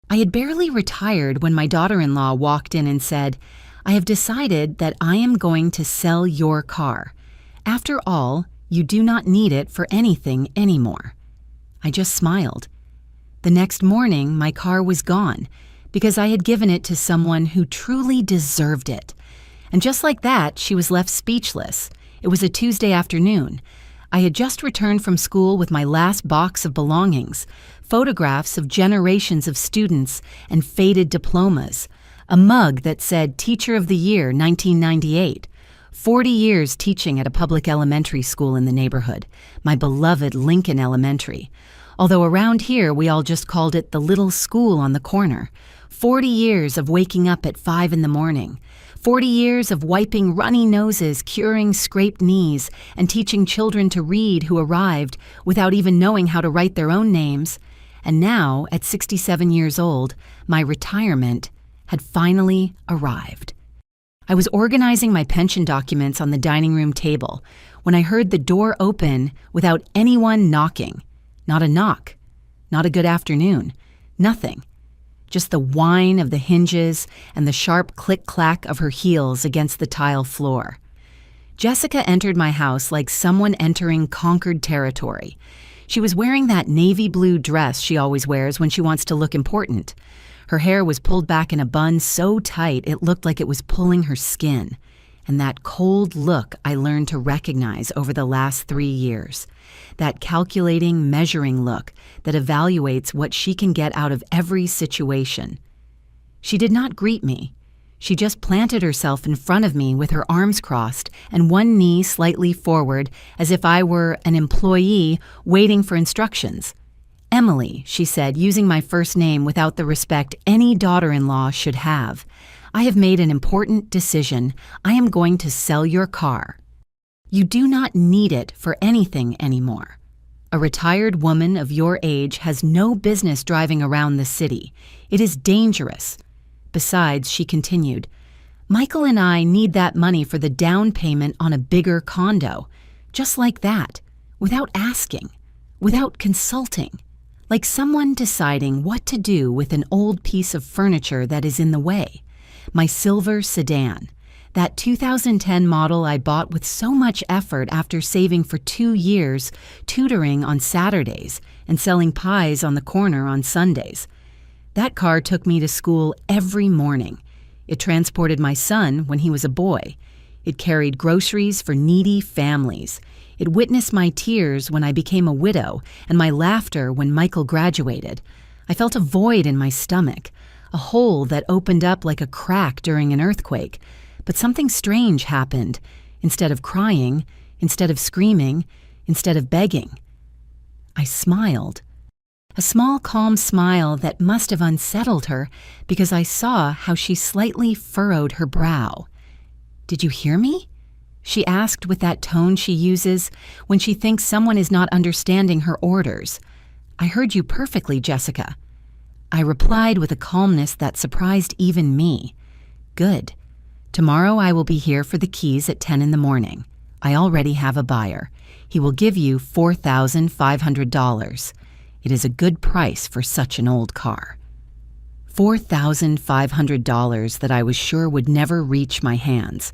I had barely retired when my daughter-in-law walked in and said, "I have decided that I am going to sell your car. After all, you do not need it for anything anymore." I just smiled. The next morning, my car was gone because I had given it to someone who truly deserved it. And just like that, she was left speechless. It was a Tuesday afternoon. I had just returned from school with my last box of belongings, photographs of generations of students and faded diplomas, a mug that said Teacher of the Year 1998, 40 years teaching at a public elementary school in the neighborhood, my beloved Lincoln Elementary. Although around here we all just called it the little school on the corner. 40 years of waking up at 5 in the morning. 40 years of wiping runny noses, curing scraped knees, and teaching children to read who arrived without even knowing how to write their own names. And now, at 67 years old, my retirement had finally arrived. I was organizing my pension documents on the dining room table when I heard the door open without anyone knocking. Not a knock, not a good afternoon, nothing. Just the whine of the hinges and the sharp click-clack of her heels against the tile floor. Jessica entered my house like someone entering conquered territory. She was wearing that navy blue dress she always wears when she wants to look important. Her hair was pulled back in a bun so tight it looked like it was pulling her skin. And that cold look I learned to recognize over the last 3 years. That calculating, measuring look that evaluates what she can get out of every situation. She did not greet me. She just planted herself in front of me with her arms crossed and one knee slightly forward as if I were an employee waiting for instructions. "Emily," she said, using my first name without the respect any daughter-in-law should have. "I have made an important decision. I am going to sell your car. You do not need it for anything anymore. A retired woman of your age has no business driving around the city. It is dangerous." Besides, she continued, "Michael and I need that money for the down payment on a bigger condo. Just like that, without asking, without consulting. Like someone deciding what to do with an old piece of furniture that is in the way. My silver sedan. That 2010 model I bought with so much effort after saving for 2 years, tutoring on Saturdays, and selling pies on the corner on Sundays. That car took me to school every morning. It transported my son when he was a boy. It carried groceries for needy families. It witnessed my tears when I became a widow and my laughter when Michael graduated. I felt a void in my stomach, a hole that opened up like a crack during an earthquake. But something strange happened. Instead of crying, instead of screaming, instead of begging, I smiled. A small, calm smile that must have unsettled her because I saw how she slightly furrowed her brow. "Did you hear me?" she asked with that tone she uses when she thinks someone is not understanding her orders. "I heard you perfectly, Jessica." I replied with a calmness that surprised even me. "Good. Tomorrow I will be here for the keys at 10 in the morning. I already have a buyer. He will give you $4,500. It is a good price for such an old car." $4,500 that I was sure would never reach my hands.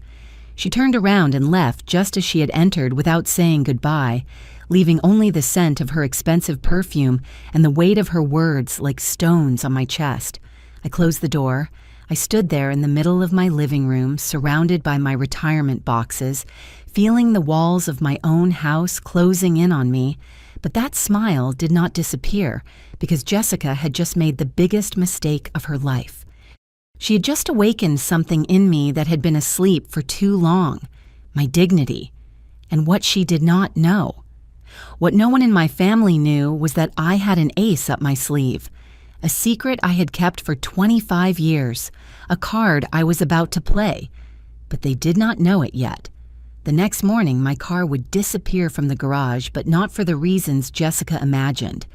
She turned around and left just as she had entered without saying goodbye, leaving only the scent of her expensive perfume and the weight of her words like stones on my chest. I closed the door. I stood there in the middle of my living room, surrounded by my retirement boxes, feeling the walls of my own house closing in on me. But that smile did not disappear because Jessica had just made the biggest mistake of her life. She had just awakened something in me that had been asleep for too long, my dignity, and what she did not know. What no one in my family knew was that I had an ace up my sleeve. A secret I had kept for 25 years, a card I was about to play, but they did not know it yet. The next morning, my car would disappear from the garage, but not for the reasons Jessica imagined.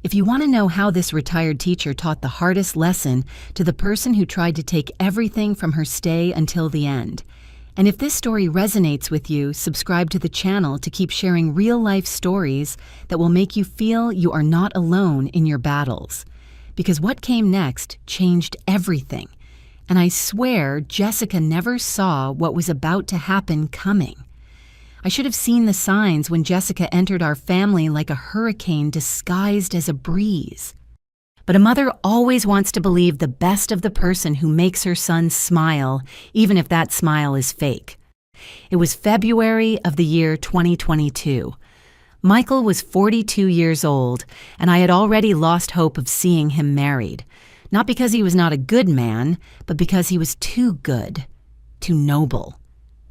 If you want to know how this retired teacher taught the hardest lesson to the person who tried to take everything from her stay until the end. And if this story resonates with you, subscribe to the channel to keep sharing real-life stories that will make you feel you are not alone in your battles. because what came next changed everything. And I swear Jessica never saw what was about to happen coming. I should have seen the signs when Jessica entered our family like a hurricane disguised as a breeze. But a mother always wants to believe the best of the person who makes her son smile, even if that smile is fake. It was February of the year 2022. Michael was 42 years old, and I had already lost hope of seeing him married. Not because he was not a good man, but because he was too good, too noble,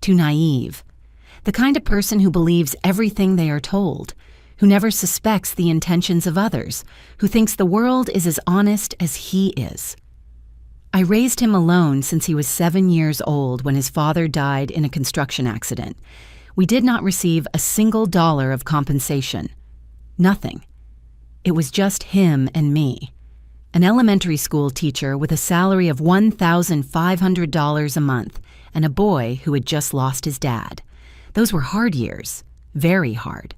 too naive. The kind of person who believes everything they are told, who never suspects the intentions of others, who thinks the world is as honest as he is. I raised him alone since he was 7 years old when his father died in a construction accident. We did not receive a single dollar of compensation. Nothing. It was just him and me. An elementary school teacher with a salary of $1,500 a month, and a boy who had just lost his dad. Those were hard years, very hard.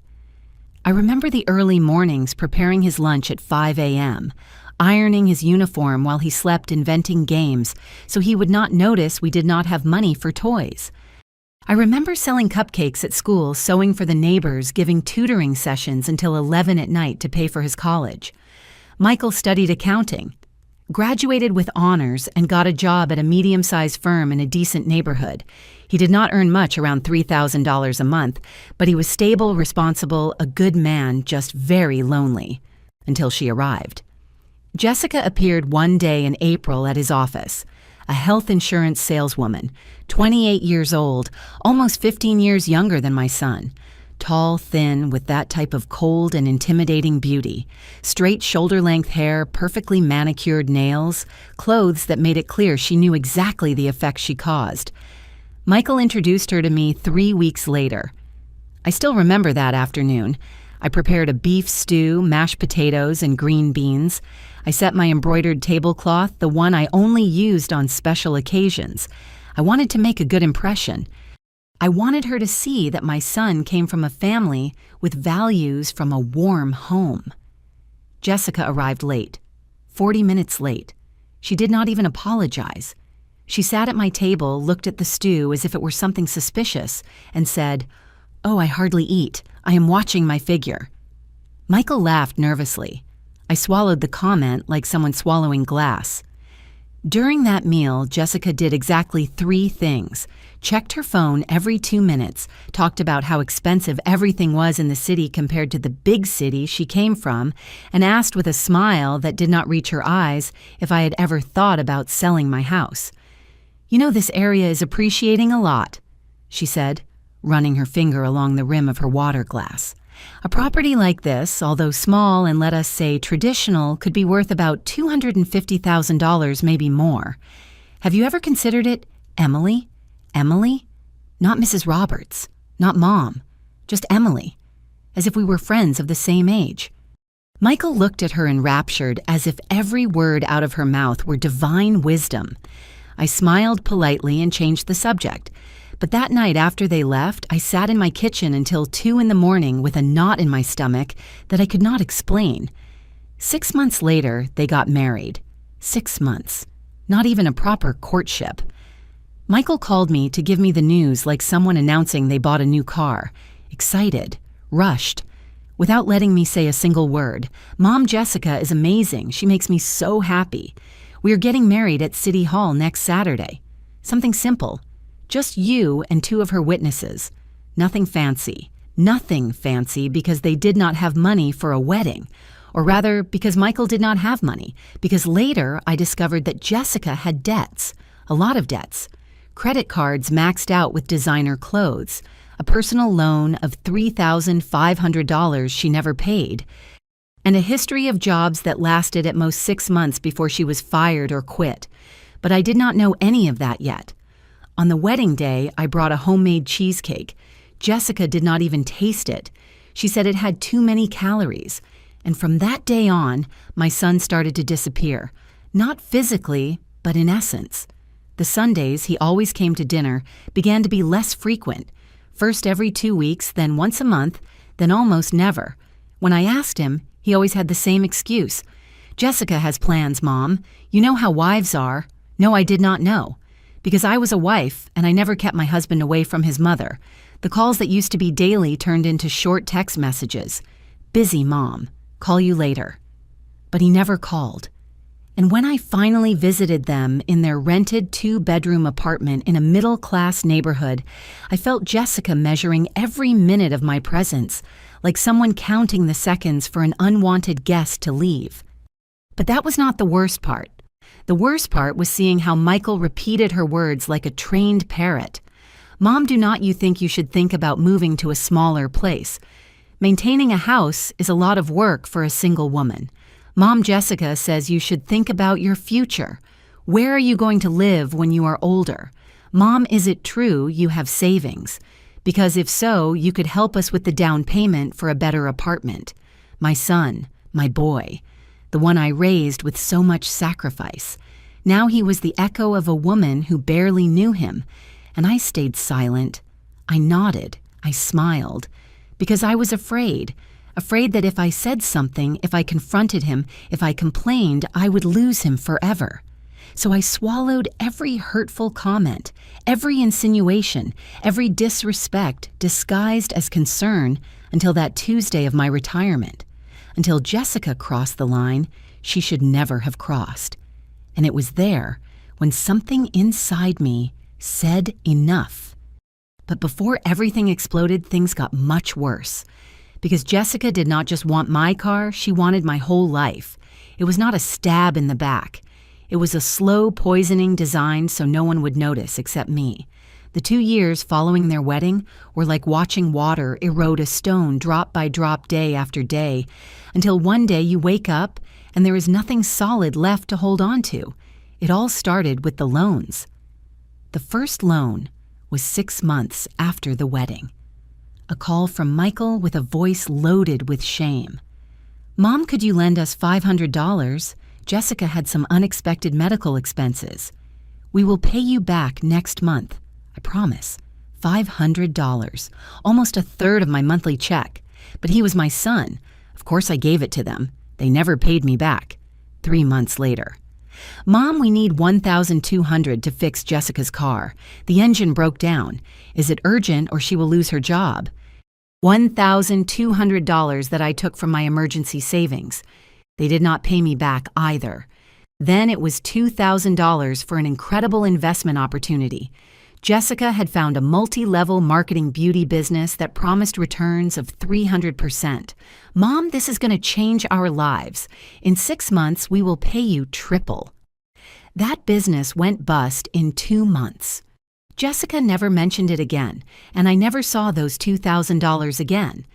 I remember the early mornings preparing his lunch at 5 a.m., ironing his uniform while he slept inventing games so he would not notice we did not have money for toys. I remember selling cupcakes at school, sewing for the neighbors, giving tutoring sessions until 11 at night to pay for his college. Michael studied accounting, graduated with honors, and got a job at a medium-sized firm in a decent neighborhood. He did not earn much, around $3,000 a month, but he was stable, responsible, a good man, just very lonely. Until she arrived. Jessica appeared one day in April at his office. A health insurance saleswoman, 28 years old, almost 15 years younger than my son. Tall, thin, with that type of cold and intimidating beauty. Straight shoulder-length hair, perfectly manicured nails, clothes that made it clear she knew exactly the effect she caused. Michael introduced her to me 3 weeks later. I still remember that afternoon. I prepared a beef stew, mashed potatoes, and green beans. I set my embroidered tablecloth, the one I only used on special occasions. I wanted to make a good impression. I wanted her to see that my son came from a family with values from a warm home. Jessica arrived late, 40 minutes late. She did not even apologize. She sat at my table, looked at the stew as if it were something suspicious, and said, "Oh, I hardly eat. I am watching my figure." Michael laughed nervously. I swallowed the comment like someone swallowing glass. During that meal, Jessica did exactly 3 things. Checked her phone every 2 minutes, talked about how expensive everything was in the city compared to the big city she came from, and asked with a smile that did not reach her eyes if I had ever thought about selling my house. "You know, this area is appreciating a lot," she said, running her finger along the rim of her water glass. "A property like this, although small and let us say traditional, could be worth about $250,000, maybe more. Have you ever considered it, Emily? Emily? Not Mrs. Roberts, not Mom, just Emily, as if we were friends of the same age." Michael looked at her enraptured, as if every word out of her mouth were divine wisdom. I smiled politely and changed the subject. But that night after they left, I sat in my kitchen until 2 in the morning with a knot in my stomach that I could not explain. 6 months later, they got married. 6 months. Not even a proper courtship. Michael called me to give me the news like someone announcing they bought a new car. Excited. Rushed. Without letting me say a single word. "Mom Jessica is amazing. She makes me so happy. We are getting married at City Hall next Saturday. Something simple. Just you and 2 of her witnesses. Nothing fancy. Nothing fancy because they did not have money for a wedding. Or rather, because Michael did not have money. Because later I discovered that Jessica had debts. A lot of debts. Credit cards maxed out with designer clothes. A personal loan of $3,500 she never paid. And a history of jobs that lasted at most 6 months before she was fired or quit. But I did not know any of that yet. On the wedding day, I brought a homemade cheesecake. Jessica did not even taste it. She said it had too many calories. And from that day on, my son started to disappear. Not physically, but in essence. The Sundays he always came to dinner began to be less frequent. First every 2 weeks, then once a month, then almost never. When I asked him, he always had the same excuse. Jessica has plans, Mom. You know how wives are. No, I did not know. Because I was a wife, and I never kept my husband away from his mother. The calls that used to be daily turned into short text messages. Busy, Mom. Call you later. But he never called. And when I finally visited them in their rented 2-bedroom apartment in a middle-class neighborhood, I felt Jessica measuring every minute of my presence, like someone counting the seconds for an unwanted guest to leave. But that was not the worst part. The worst part was seeing how Michael repeated her words like a trained parrot. Mom, do not you think you should think about moving to a smaller place? Maintaining a house is a lot of work for a single woman. Mom Jessica says you should think about your future. Where are you going to live when you are older? Mom, is it true you have savings? Because if so, you could help us with the down payment for a better apartment. My son, my boy, the one I raised with so much sacrifice. Now he was the echo of a woman who barely knew him, and I stayed silent. I nodded, I smiled, because I was afraid that if I said something, if I confronted him, if I complained, I would lose him forever. So I swallowed every hurtful comment, every insinuation, every disrespect disguised as concern until that Tuesday of my retirement. Until Jessica crossed the line she should never have crossed. And it was there when something inside me said enough. But before everything exploded, things got much worse. Because Jessica did not just want my car, she wanted my whole life. It was not a stab in the back. It was a slow poisoning designed so no one would notice except me. The 2 years following their wedding were like watching water erode a stone drop by drop day after day, until one day you wake up and there is nothing solid left to hold on to. It all started with the loans. The first loan was 6 months after the wedding. A call from Michael with a voice loaded with shame. Mom, could you lend us $500? Jessica had some unexpected medical expenses. We will pay you back next month. I promise. $500, almost a third of my monthly check. But he was my son. Of course I gave it to them. They never paid me back. 3 months later. Mom, we need $1,200 to fix Jessica's car. The engine broke down. Is it urgent or she will lose her job? $1,200 that I took from my emergency savings. They did not pay me back either. Then it was $2,000 for an incredible investment opportunity. Jessica had found a multi-level marketing beauty business that promised returns of 300%. Mom, this is going to change our lives. In 6 months, we will pay you triple. That business went bust in 2 months. Jessica never mentioned it again, and I never saw those $2,000 again.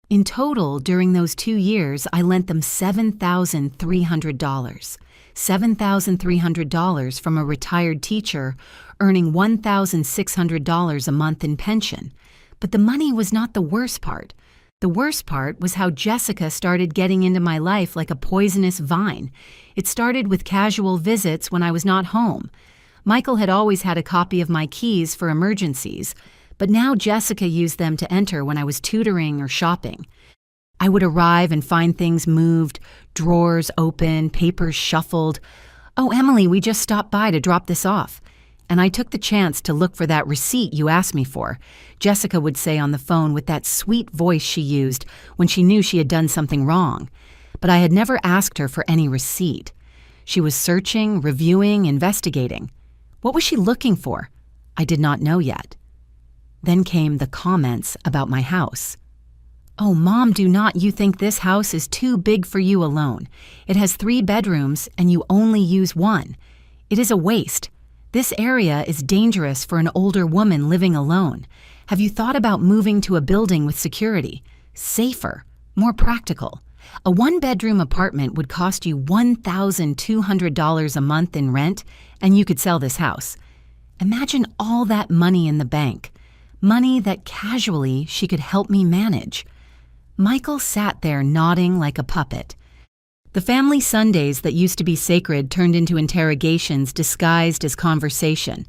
In total, during those 2 years, I lent them $7,300. $7,300 from a retired teacher earning $1,600 a month in pension. But the money was not the worst part. The worst part was how Jessica started getting into my life like a poisonous vine. It started with casual visits when I was not home. Michael had always had a copy of my keys for emergencies, but now Jessica used them to enter when I was tutoring or shopping. I would arrive and find things moved, drawers open, papers shuffled. "Oh, Emily, we just stopped by to drop this off." And I took the chance to look for that receipt you asked me for, Jessica would say on the phone with that sweet voice she used when she knew she had done something wrong. But I had never asked her for any receipt. She was searching, reviewing, investigating. What was she looking for? I did not know yet. Then came the comments about my house. "Oh, Mom, do not you think this house is too big for you alone? It has 3 bedrooms and you only use 1. It is a waste. This area is dangerous for an older woman living alone. Have you thought about moving to a building with security? Safer, more practical. A 1-bedroom apartment would cost you $1,200 a month in rent, and you could sell this house. Imagine all that money in the bank. Money that casually she could help me manage." Michael sat there nodding like a puppet. The family Sundays that used to be sacred turned into interrogations disguised as conversation.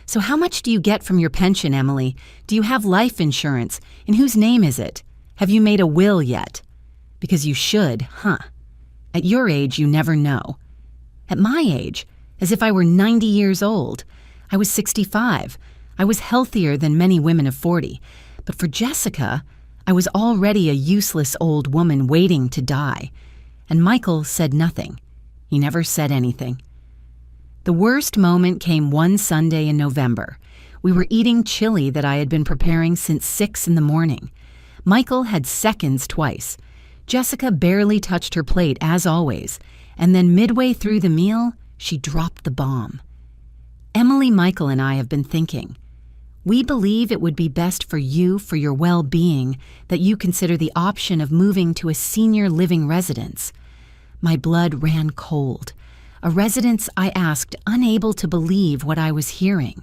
"So how much do you get from your pension, Emily? Do you have life insurance? In whose name is it? Have you made a will yet? Because you should, huh?" At your age, you never know. At my age, as if I were 90 years old, I was 65. I was healthier than many women of 40. But for Jessica, I was already a useless old woman waiting to die. And Michael said nothing. He never said anything. The worst moment came one Sunday in November. We were eating chili that I had been preparing since 6 in the morning. Michael had seconds twice. Jessica barely touched her plate, as always, and then midway through the meal, she dropped the bomb. Emily, Michael, and I have been thinking. We believe it would be best for you, for your well-being, that you consider the option of moving to a senior living residence. My blood ran cold. A residence, I asked, unable to believe what I was hearing.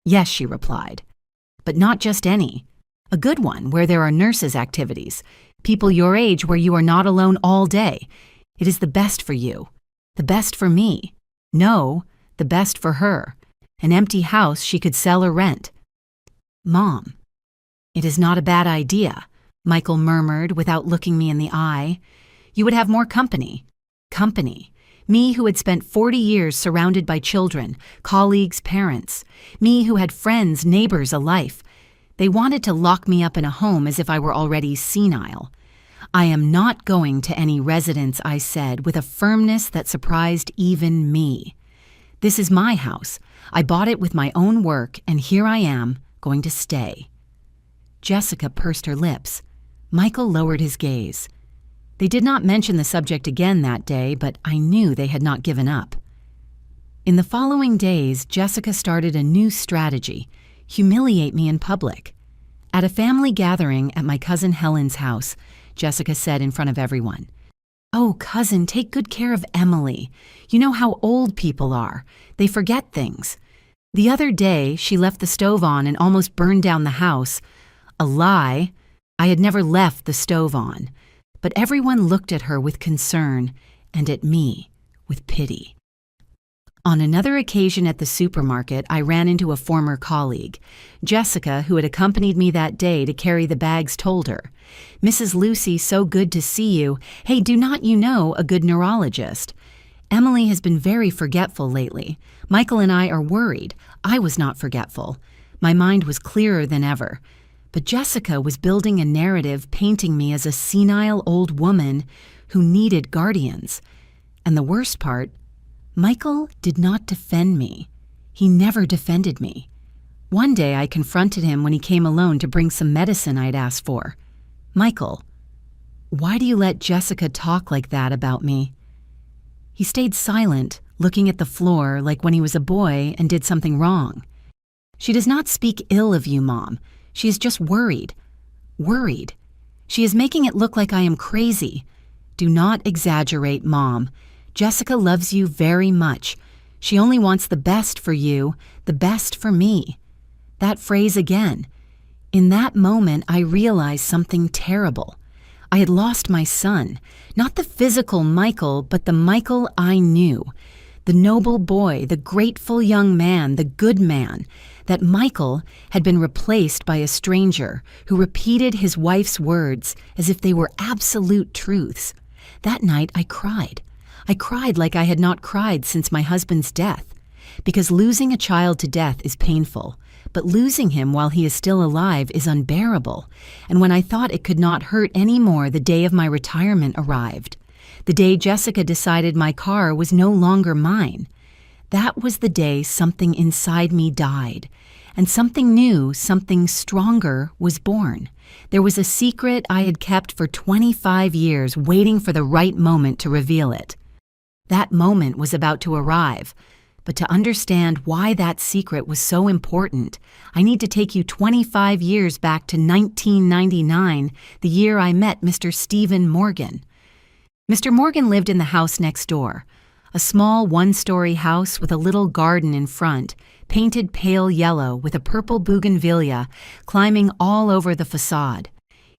Yes, she replied. But not just any. A good one where there are nurses' activities. People your age where you are not alone all day. It is the best for you. The best for me. No, the best for her. An empty house she could sell or rent. Mom. It is not a bad idea, Michael murmured without looking me in the eye. You would have more company. Company. Me who had spent 40 years surrounded by children, colleagues, parents. Me who had friends, neighbors, a life. They wanted to lock me up in a home as if I were already senile. I am not going to any residence, I said, with a firmness that surprised even me. This is my house. I bought it with my own work, and here I am, going to stay. Jessica pursed her lips. Michael lowered his gaze. They did not mention the subject again that day, but I knew they had not given up. In the following days, Jessica started a new strategy: humiliate me in public. At a family gathering at my cousin Helen's house, Jessica said in front of everyone, "Oh, cousin, take good care of Emily. You know how old people are. They forget things. The other day, she left the stove on and almost burned down the house. A lie. I had never left the stove on. But everyone looked at her with concern and at me with pity." On another occasion at the supermarket, I ran into a former colleague. Jessica, who had accompanied me that day to carry the bags, told her, "Mrs. Lucy, so good to see you. Hey, do not you know a good neurologist? Emily has been very forgetful lately. Michael and I are worried. I was not forgetful. My mind was clearer than ever. But Jessica was building a narrative painting me as a senile old woman who needed guardians. And the worst part, Michael did not defend me. He never defended me. One day I confronted him when he came alone to bring some medicine I'd asked for. "Michael, why do you let Jessica talk like that about me?" He stayed silent, looking at the floor like when he was a boy and did something wrong. "She does not speak ill of you, Mom. She is just worried. Worried. She is making it look like I am crazy. Do not exaggerate, Mom. Jessica loves you very much. She only wants the best for you, the best for me." That phrase again. In that moment, I realized something terrible. I had lost my son, not the physical Michael, but the Michael I knew. The noble boy, the grateful young man, the good man. That Michael had been replaced by a stranger who repeated his wife's words as if they were absolute truths. That night I cried. I cried like I had not cried since my husband's death. Because losing a child to death is painful, but losing him while he is still alive is unbearable. And when I thought it could not hurt any more, the day of my retirement arrived. The day Jessica decided my car was no longer mine. That was the day something inside me died, and something new, something stronger was born. There was a secret I had kept for 25 years, waiting for the right moment to reveal it. That moment was about to arrive, but to understand why that secret was so important, I need to take you 25 years back to 1999, the year I met Mr. Stephen Morgan. Mr. Morgan lived in the house next door. A small one-story house with a little garden in front, painted pale yellow with a purple bougainvillea climbing all over the facade.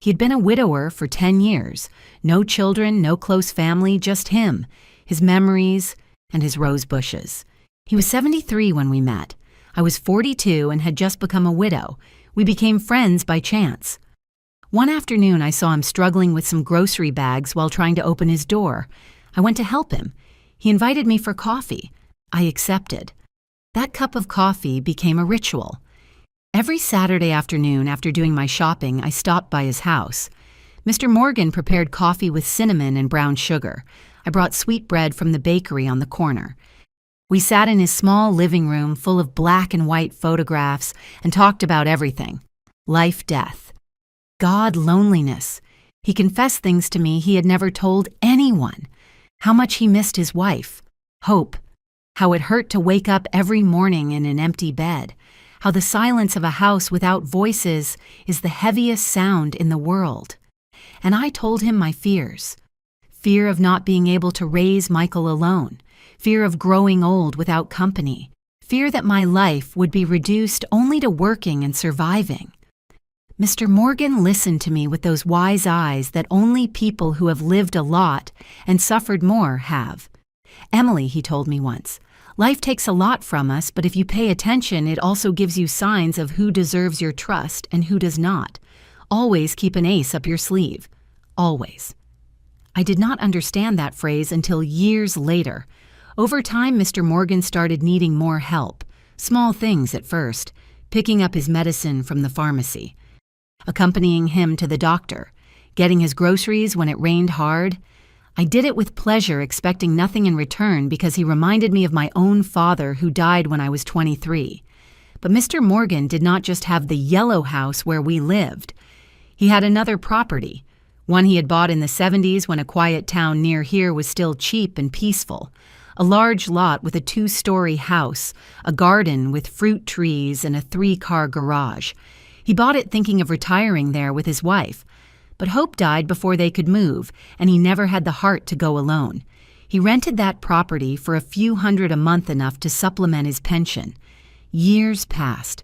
He had been a widower for 10 years. No children, no close family, just him, his memories, and his rose bushes. He was 73 when we met. I was 42 and had just become a widow. We became friends by chance. One afternoon I saw him struggling with some grocery bags while trying to open his door. I went to help him. He invited me for coffee. I accepted. That cup of coffee became a ritual. Every Saturday afternoon after doing my shopping, I stopped by his house. Mr. Morgan prepared coffee with cinnamon and brown sugar. I brought sweet bread from the bakery on the corner. We sat in his small living room full of black and white photographs and talked about everything. Life, death. God, loneliness. He confessed things to me he had never told anyone. How much he missed his wife. Hope. How it hurt to wake up every morning in an empty bed. How the silence of a house without voices is the heaviest sound in the world. And I told him my fears. Fear of not being able to raise Michael alone. Fear of growing old without company. Fear that my life would be reduced only to working and surviving. Mr. Morgan listened to me with those wise eyes that only people who have lived a lot and suffered more have. Emily, he told me once, life takes a lot from us, but if you pay attention, it also gives you signs of who deserves your trust and who does not. Always keep an ace up your sleeve. Always. I did not understand that phrase until years later. Over time, Mr. Morgan started needing more help. Small things at first, picking up his medicine from the pharmacy, accompanying him to the doctor, getting his groceries when it rained hard. I did it with pleasure, expecting nothing in return because he reminded me of my own father who died when I was 23. But Mr. Morgan did not just have the yellow house where we lived. He had another property, one he had bought in the 70s when a quiet town near here was still cheap and peaceful. A large lot with a 2-story house, a garden with fruit trees, and a 3-car garage. He bought it thinking of retiring there with his wife. But Hope died before they could move, and he never had the heart to go alone. He rented that property for a few hundred a month, enough to supplement his pension. Years passed.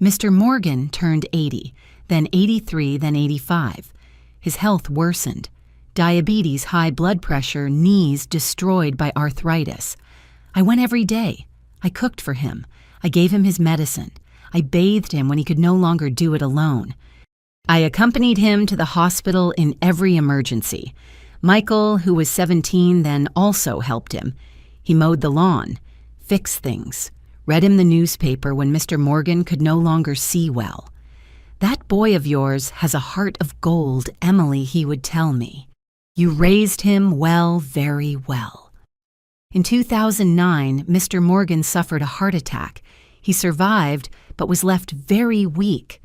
Mr. Morgan turned 80, then 83, then 85. His health worsened. Diabetes, high blood pressure, knees destroyed by arthritis. I went every day. I cooked for him. I gave him his medicine. I bathed him when he could no longer do it alone. I accompanied him to the hospital in every emergency. Michael, who was 17 then, also helped him. He mowed the lawn, fixed things, read him the newspaper when Mr. Morgan could no longer see well. That boy of yours has a heart of gold, Emily, he would tell me. You raised him well, very well. In 2009, Mr. Morgan suffered a heart attack. He survived, but was left very weak.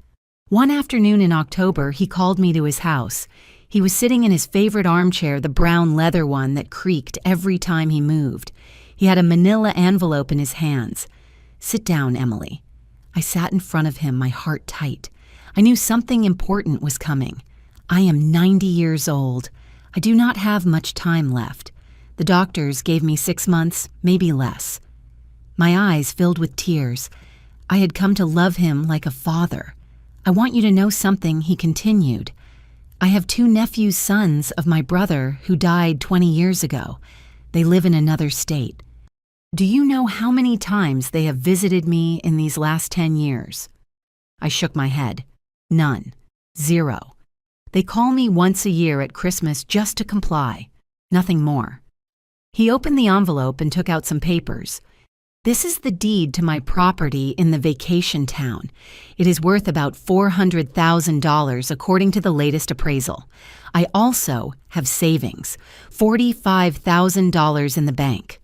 One afternoon in October, he called me to his house. He was sitting in his favorite armchair, the brown leather one that creaked every time he moved. He had a manila envelope in his hands. Sit down, Emily. I sat in front of him, my heart tight. I knew something important was coming. I am 90 years old. I do not have much time left. The doctors gave me 6 months, maybe less. My eyes filled with tears. I had come to love him like a father. I want you to know something, he continued. I have 2 nephews, sons of my brother who died 20 years ago. They live in another state. Do you know how many times they have visited me in these last 10 years? I shook my head. None. 0. They call me once a year at Christmas just to comply. Nothing more. He opened the envelope and took out some papers. This is the deed to my property in the vacation town. It is worth about $400,000 according to the latest appraisal. I also have savings, $45,000 in the bank.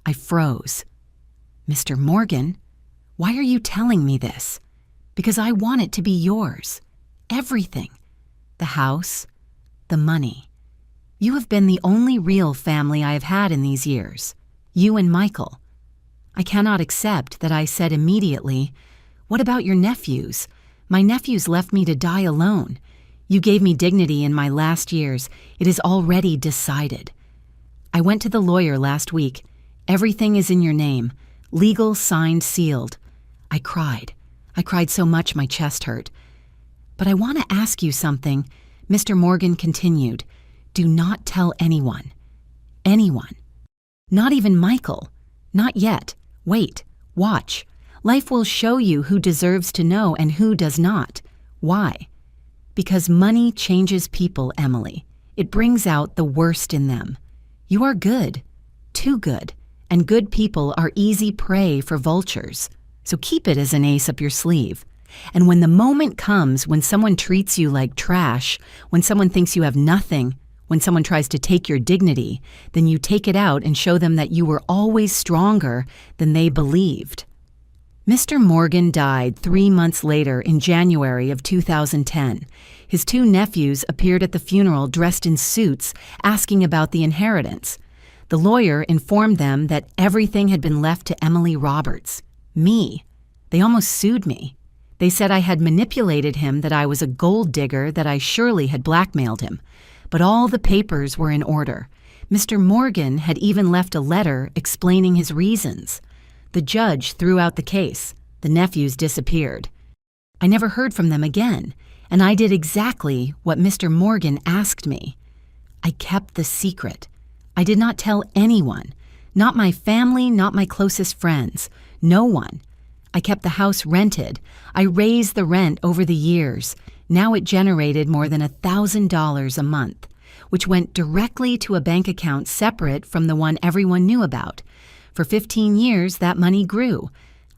I froze. Mr. Morgan, why are you telling me this? Because I want it to be yours. Everything. The house, the money. You have been the only real family I have had in these years. You and Michael. I cannot accept that I said immediately, "What about your nephews? My nephews left me to die alone. You gave me dignity in my last years. It is already decided." I went to the lawyer last week. Everything is in your name. Legal, signed, sealed. I cried. I cried so much my chest hurt. But I want to ask you something, Mr. Morgan continued. Do not tell anyone. Anyone. Not even Michael. Not yet. Wait. Watch. Life will show you who deserves to know and who does not. Why? Because money changes people, Emily. It brings out the worst in them. You are good, too good, and good people are easy prey for vultures. So keep it as an ace up your sleeve. And when the moment comes when someone treats you like trash, when someone thinks you have nothing, when someone tries to take your dignity, then you take it out and show them that you were always stronger than they believed. Mr. Morgan died 3 months later in January of 2010. His 2 nephews appeared at the funeral dressed in suits, asking about the inheritance. The lawyer informed them that everything had been left to Emily Roberts. Me. They almost sued me. They said I had manipulated him, that I was a gold digger, that I surely had blackmailed him. But all the papers were in order. Mr. Morgan had even left a letter explaining his reasons. The judge threw out the case. The nephews disappeared. I never heard from them again, and I did exactly what Mr. Morgan asked me. I kept the secret. I did not tell anyone, not my family, not my closest friends, no one. I kept the house rented. I raised the rent over the years. Now it generated more than $1,000 a month, which went directly to a bank account separate from the one everyone knew about. For 15 years, that money grew.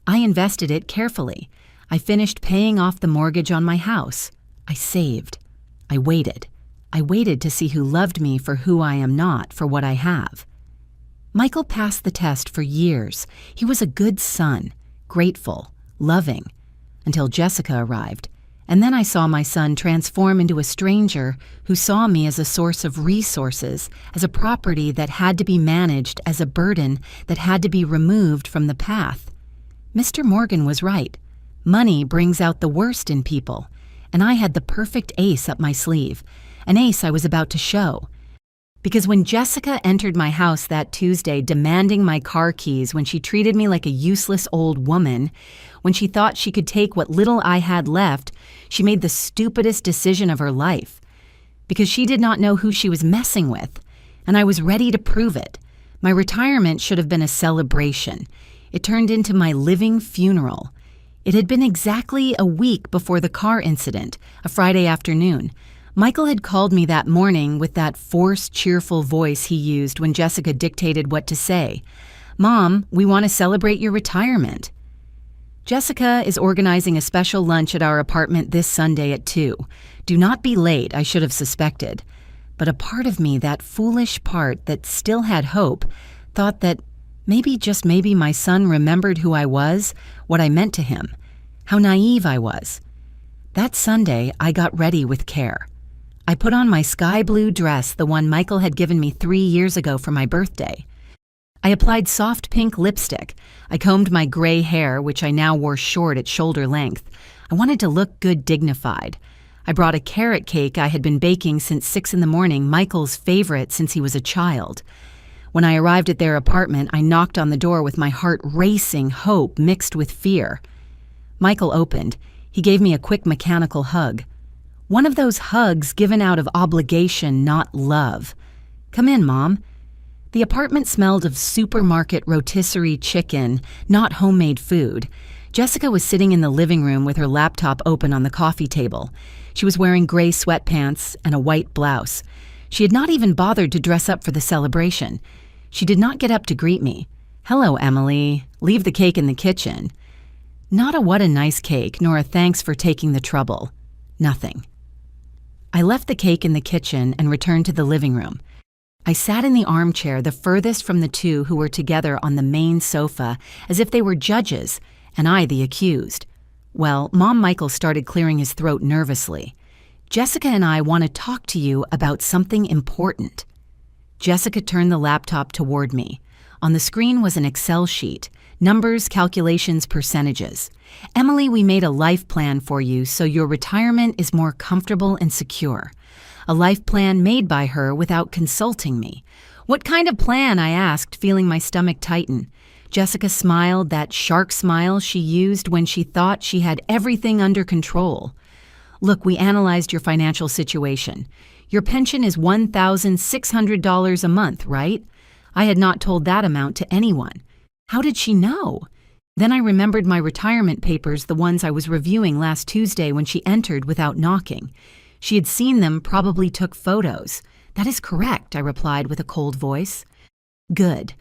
I invested it carefully. I finished paying off the mortgage on my house. I saved. I waited. I waited to see who loved me for who I am not, for what I have. Michael passed the test for years. He was a good son, grateful, loving, until Jessica arrived. And then I saw my son transform into a stranger who saw me as a source of resources, as a property that had to be managed, as a burden that had to be removed from the path. Mr. Morgan was right. Money brings out the worst in people, and I had the perfect ace up my sleeve, an ace I was about to show. Because when Jessica entered my house that Tuesday demanding my car keys, when she treated me like a useless old woman, when she thought she could take what little I had left, she made the stupidest decision of her life. Because she did not know who she was messing with, and I was ready to prove it. My retirement should have been a celebration. It turned into my living funeral. It had been exactly a week before the car incident, a Friday afternoon. Michael had called me that morning with that forced, cheerful voice he used when Jessica dictated what to say. "Mom, we want to celebrate your retirement." "Jessica is organizing a special lunch at our apartment this Sunday at 2. Do not be late, I should have suspected." But a part of me, that foolish part that still had hope, thought that maybe, just maybe, my son remembered who I was, what I meant to him, how naive I was. That Sunday, I got ready with care. I put on my sky blue dress, the one Michael had given me 3 years ago for my birthday. I applied soft pink lipstick. I combed my gray hair, which I now wore short at shoulder length. I wanted to look good, dignified. I brought a carrot cake I had been baking since 6 in the morning, Michael's favorite since he was a child. When I arrived at their apartment, I knocked on the door with my heart racing, hope mixed with fear. Michael opened. He gave me a quick mechanical hug. One of those hugs given out of obligation, not love. "Come in, Mom." The apartment smelled of supermarket rotisserie chicken, not homemade food. Jessica was sitting in the living room with her laptop open on the coffee table. She was wearing gray sweatpants and a white blouse. She had not even bothered to dress up for the celebration. She did not get up to greet me. "Hello, Emily. Leave the cake in the kitchen." Not a "what a nice cake," nor a "thanks for taking the trouble." Nothing. I left the cake in the kitchen and returned to the living room. I sat in the armchair, the furthest from the two who were together on the main sofa, as if they were judges, and I the accused. Well, Mom Michael started clearing his throat nervously. "Jessica and I want to talk to you about something important." Jessica turned the laptop toward me. On the screen was an Excel sheet. Numbers, calculations, percentages. "Emily, we made a life plan for you so your retirement is more comfortable and secure." A life plan made by her without consulting me. "What kind of plan?" I asked, feeling my stomach tighten. Jessica smiled, that shark smile she used when she thought she had everything under control. "Look, we analyzed your financial situation. Your pension is $1,600 a month, right?" I had not told that amount to anyone. How did she know? Then I remembered my retirement papers, the ones I was reviewing last Tuesday when she entered without knocking. She had seen them, probably took photos. "That is correct," I replied with a cold voice. "Good.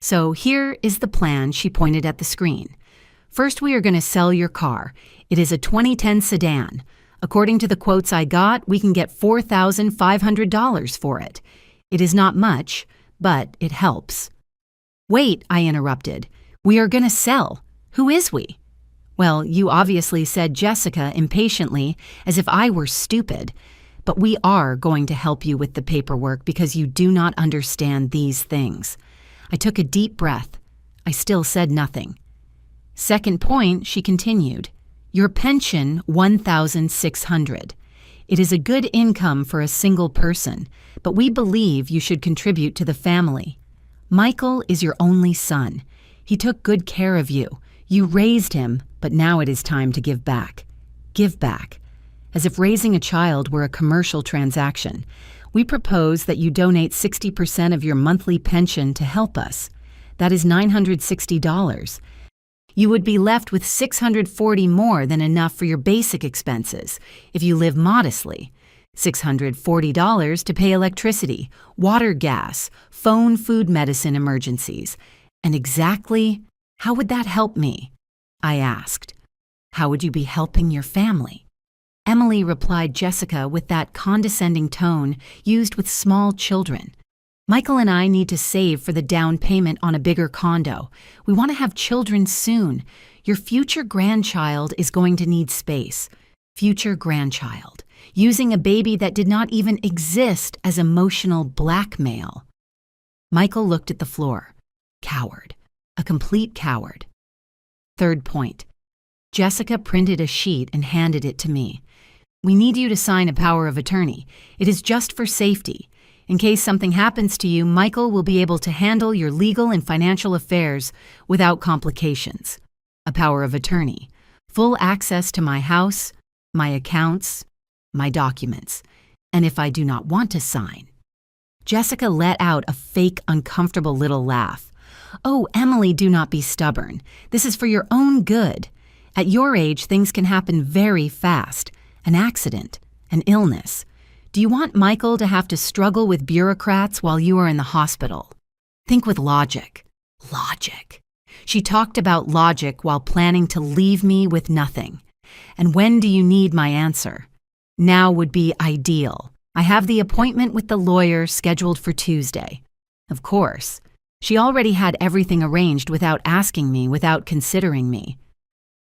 So here is the plan," she pointed at the screen. "First, we are going to sell your car. It is a 2010 sedan. According to the quotes I got, we can get $4,500 for it. It is not much, but it helps." "Wait," I interrupted. "We are going to sell. Who is we?" "Well, you obviously," said Jessica impatiently, as if I were stupid. "But we are going to help you with the paperwork because you do not understand these things." I took a deep breath. I still said nothing. "Second point," she continued. "Your pension, $1,600. It is a good income for a single person, but we believe you should contribute to the family. Michael is your only son. He took good care of you. You raised him, but now it is time to give back. Give back." As if raising a child were a commercial transaction, we propose that you donate 60% of your monthly pension to help us. That is $960. You would be left with $640 more than enough for your basic expenses if you live modestly. $640 to pay electricity, water, gas, phone, food, medicine, emergencies. And exactly how would that help me? I asked. How would you be helping your family? Emily, replied Jessica with that condescending tone used with small children. Michael and I need to save for the down payment on a bigger condo. We want to have children soon. Your future grandchild is going to need space. Future grandchild. Using a baby that did not even exist as emotional blackmail. Michael looked at the floor. Coward. A complete coward. Third point. Jessica printed a sheet and handed it to me. We need you to sign a power of attorney. It is just for safety. In case something happens to you, Michael will be able to handle your legal and financial affairs without complications. A power of attorney. Full access to my house, my accounts, my documents. And if I do not want to sign. Jessica let out a fake, uncomfortable little laugh. Oh, Emily, do not be stubborn. This is for your own good. At your age, things can happen very fast. An accident, an illness. Do you want Michael to have to struggle with bureaucrats while you are in the hospital? Think with logic. Logic. She talked about logic while planning to leave me with nothing. And when do you need my answer? Now would be ideal. I have the appointment with the lawyer scheduled for Tuesday. Of course. She already had everything arranged without asking me, without considering me.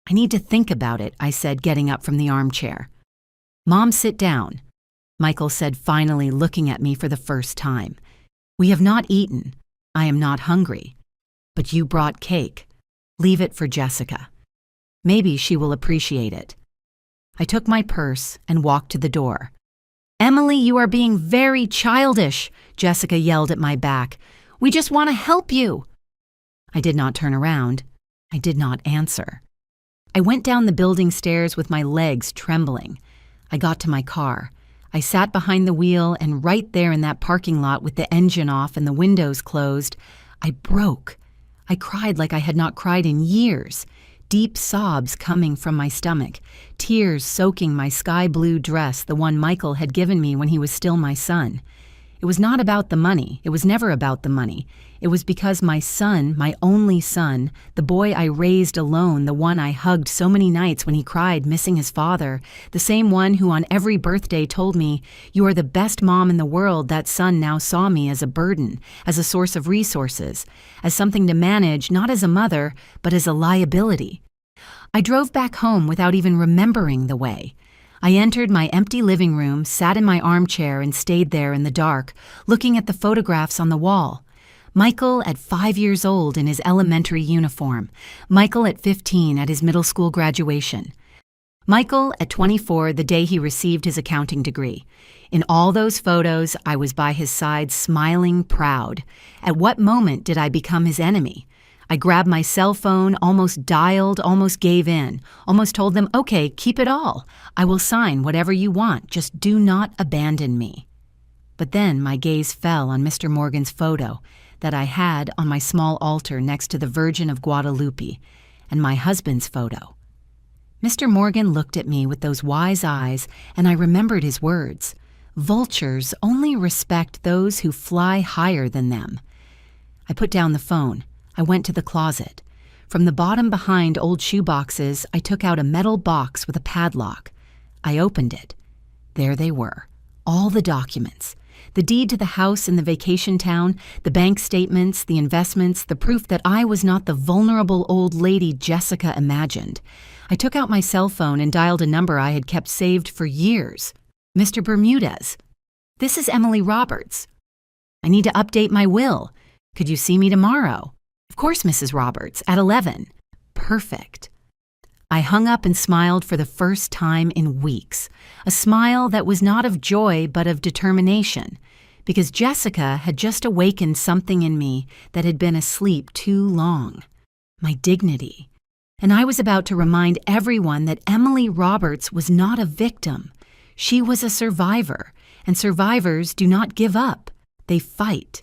I need to think about it, I said, getting up from the armchair. Mom, sit down, Michael said, finally looking at me for the first time. We have not eaten. I am not hungry. But you brought cake. Leave it for Jessica. Maybe she will appreciate it. I took my purse and walked to the door. Emily, you are being very childish, Jessica yelled at my back. We just want to help you. I did not turn around. I did not answer. I went down the building stairs with my legs trembling. I got to my car. I sat behind the wheel, and right there in that parking lot with the engine off and the windows closed, I broke. I cried like I had not cried in years, deep sobs coming from my stomach, tears soaking my sky blue dress, the one Michael had given me when he was still my son. It was not about the money. It was never about the money. It was because my son, my only son, the boy I raised alone, the one I hugged so many nights when he cried missing his father, the same one who on every birthday told me, "You are the best mom in the world," that son now saw me as a burden, as a source of resources, as something to manage, not as a mother, but as a liability. I drove back home without even remembering the way. I entered my empty living room, sat in my armchair, and stayed there in the dark, looking at the photographs on the wall. Michael at 5 years old in his elementary uniform. Michael at 15 at his middle school graduation. Michael at 24 the day he received his accounting degree. In all those photos, I was by his side, smiling, proud. At what moment did I become his enemy? I grabbed my cell phone, almost dialed, almost gave in, almost told them, okay, keep it all. I will sign whatever you want, just do not abandon me. But then my gaze fell on Mr. Morgan's photo that I had on my small altar next to the Virgin of Guadalupe, and my husband's photo. Mr. Morgan looked at me with those wise eyes, and I remembered his words. Vultures only respect those who fly higher than them. I put down the phone. I went to the closet. From the bottom behind old shoeboxes, I took out a metal box with a padlock. I opened it. There they were, all the documents. The deed to the house in the vacation town, the bank statements, the investments, the proof that I was not the vulnerable old lady Jessica imagined. I took out my cell phone and dialed a number I had kept saved for years. Mr. Bermudez. This is Emily Roberts. I need to update my will. Could you see me tomorrow? Of course, Mrs. Roberts, at 11. Perfect. I hung up and smiled for the first time in weeks, a smile that was not of joy but of determination, because Jessica had just awakened something in me that had been asleep too long, my dignity. And I was about to remind everyone that Emily Roberts was not a victim. She was a survivor, and survivors do not give up. They fight.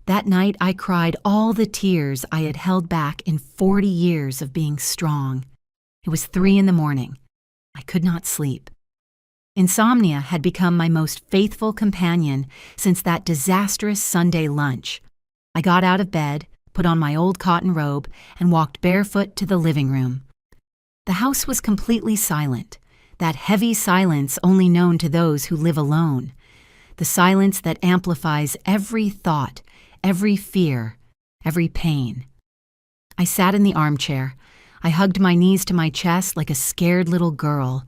That night I cried all the tears I had held back in 40 years of being strong. It was 3 a.m. I could not sleep. Insomnia had become my most faithful companion since that disastrous Sunday lunch. I got out of bed, put on my old cotton robe, and walked barefoot to the living room. The house was completely silent, that heavy silence only known to those who live alone, the silence that amplifies every thought, every fear, every pain. I sat in the armchair. I hugged my knees to my chest like a scared little girl,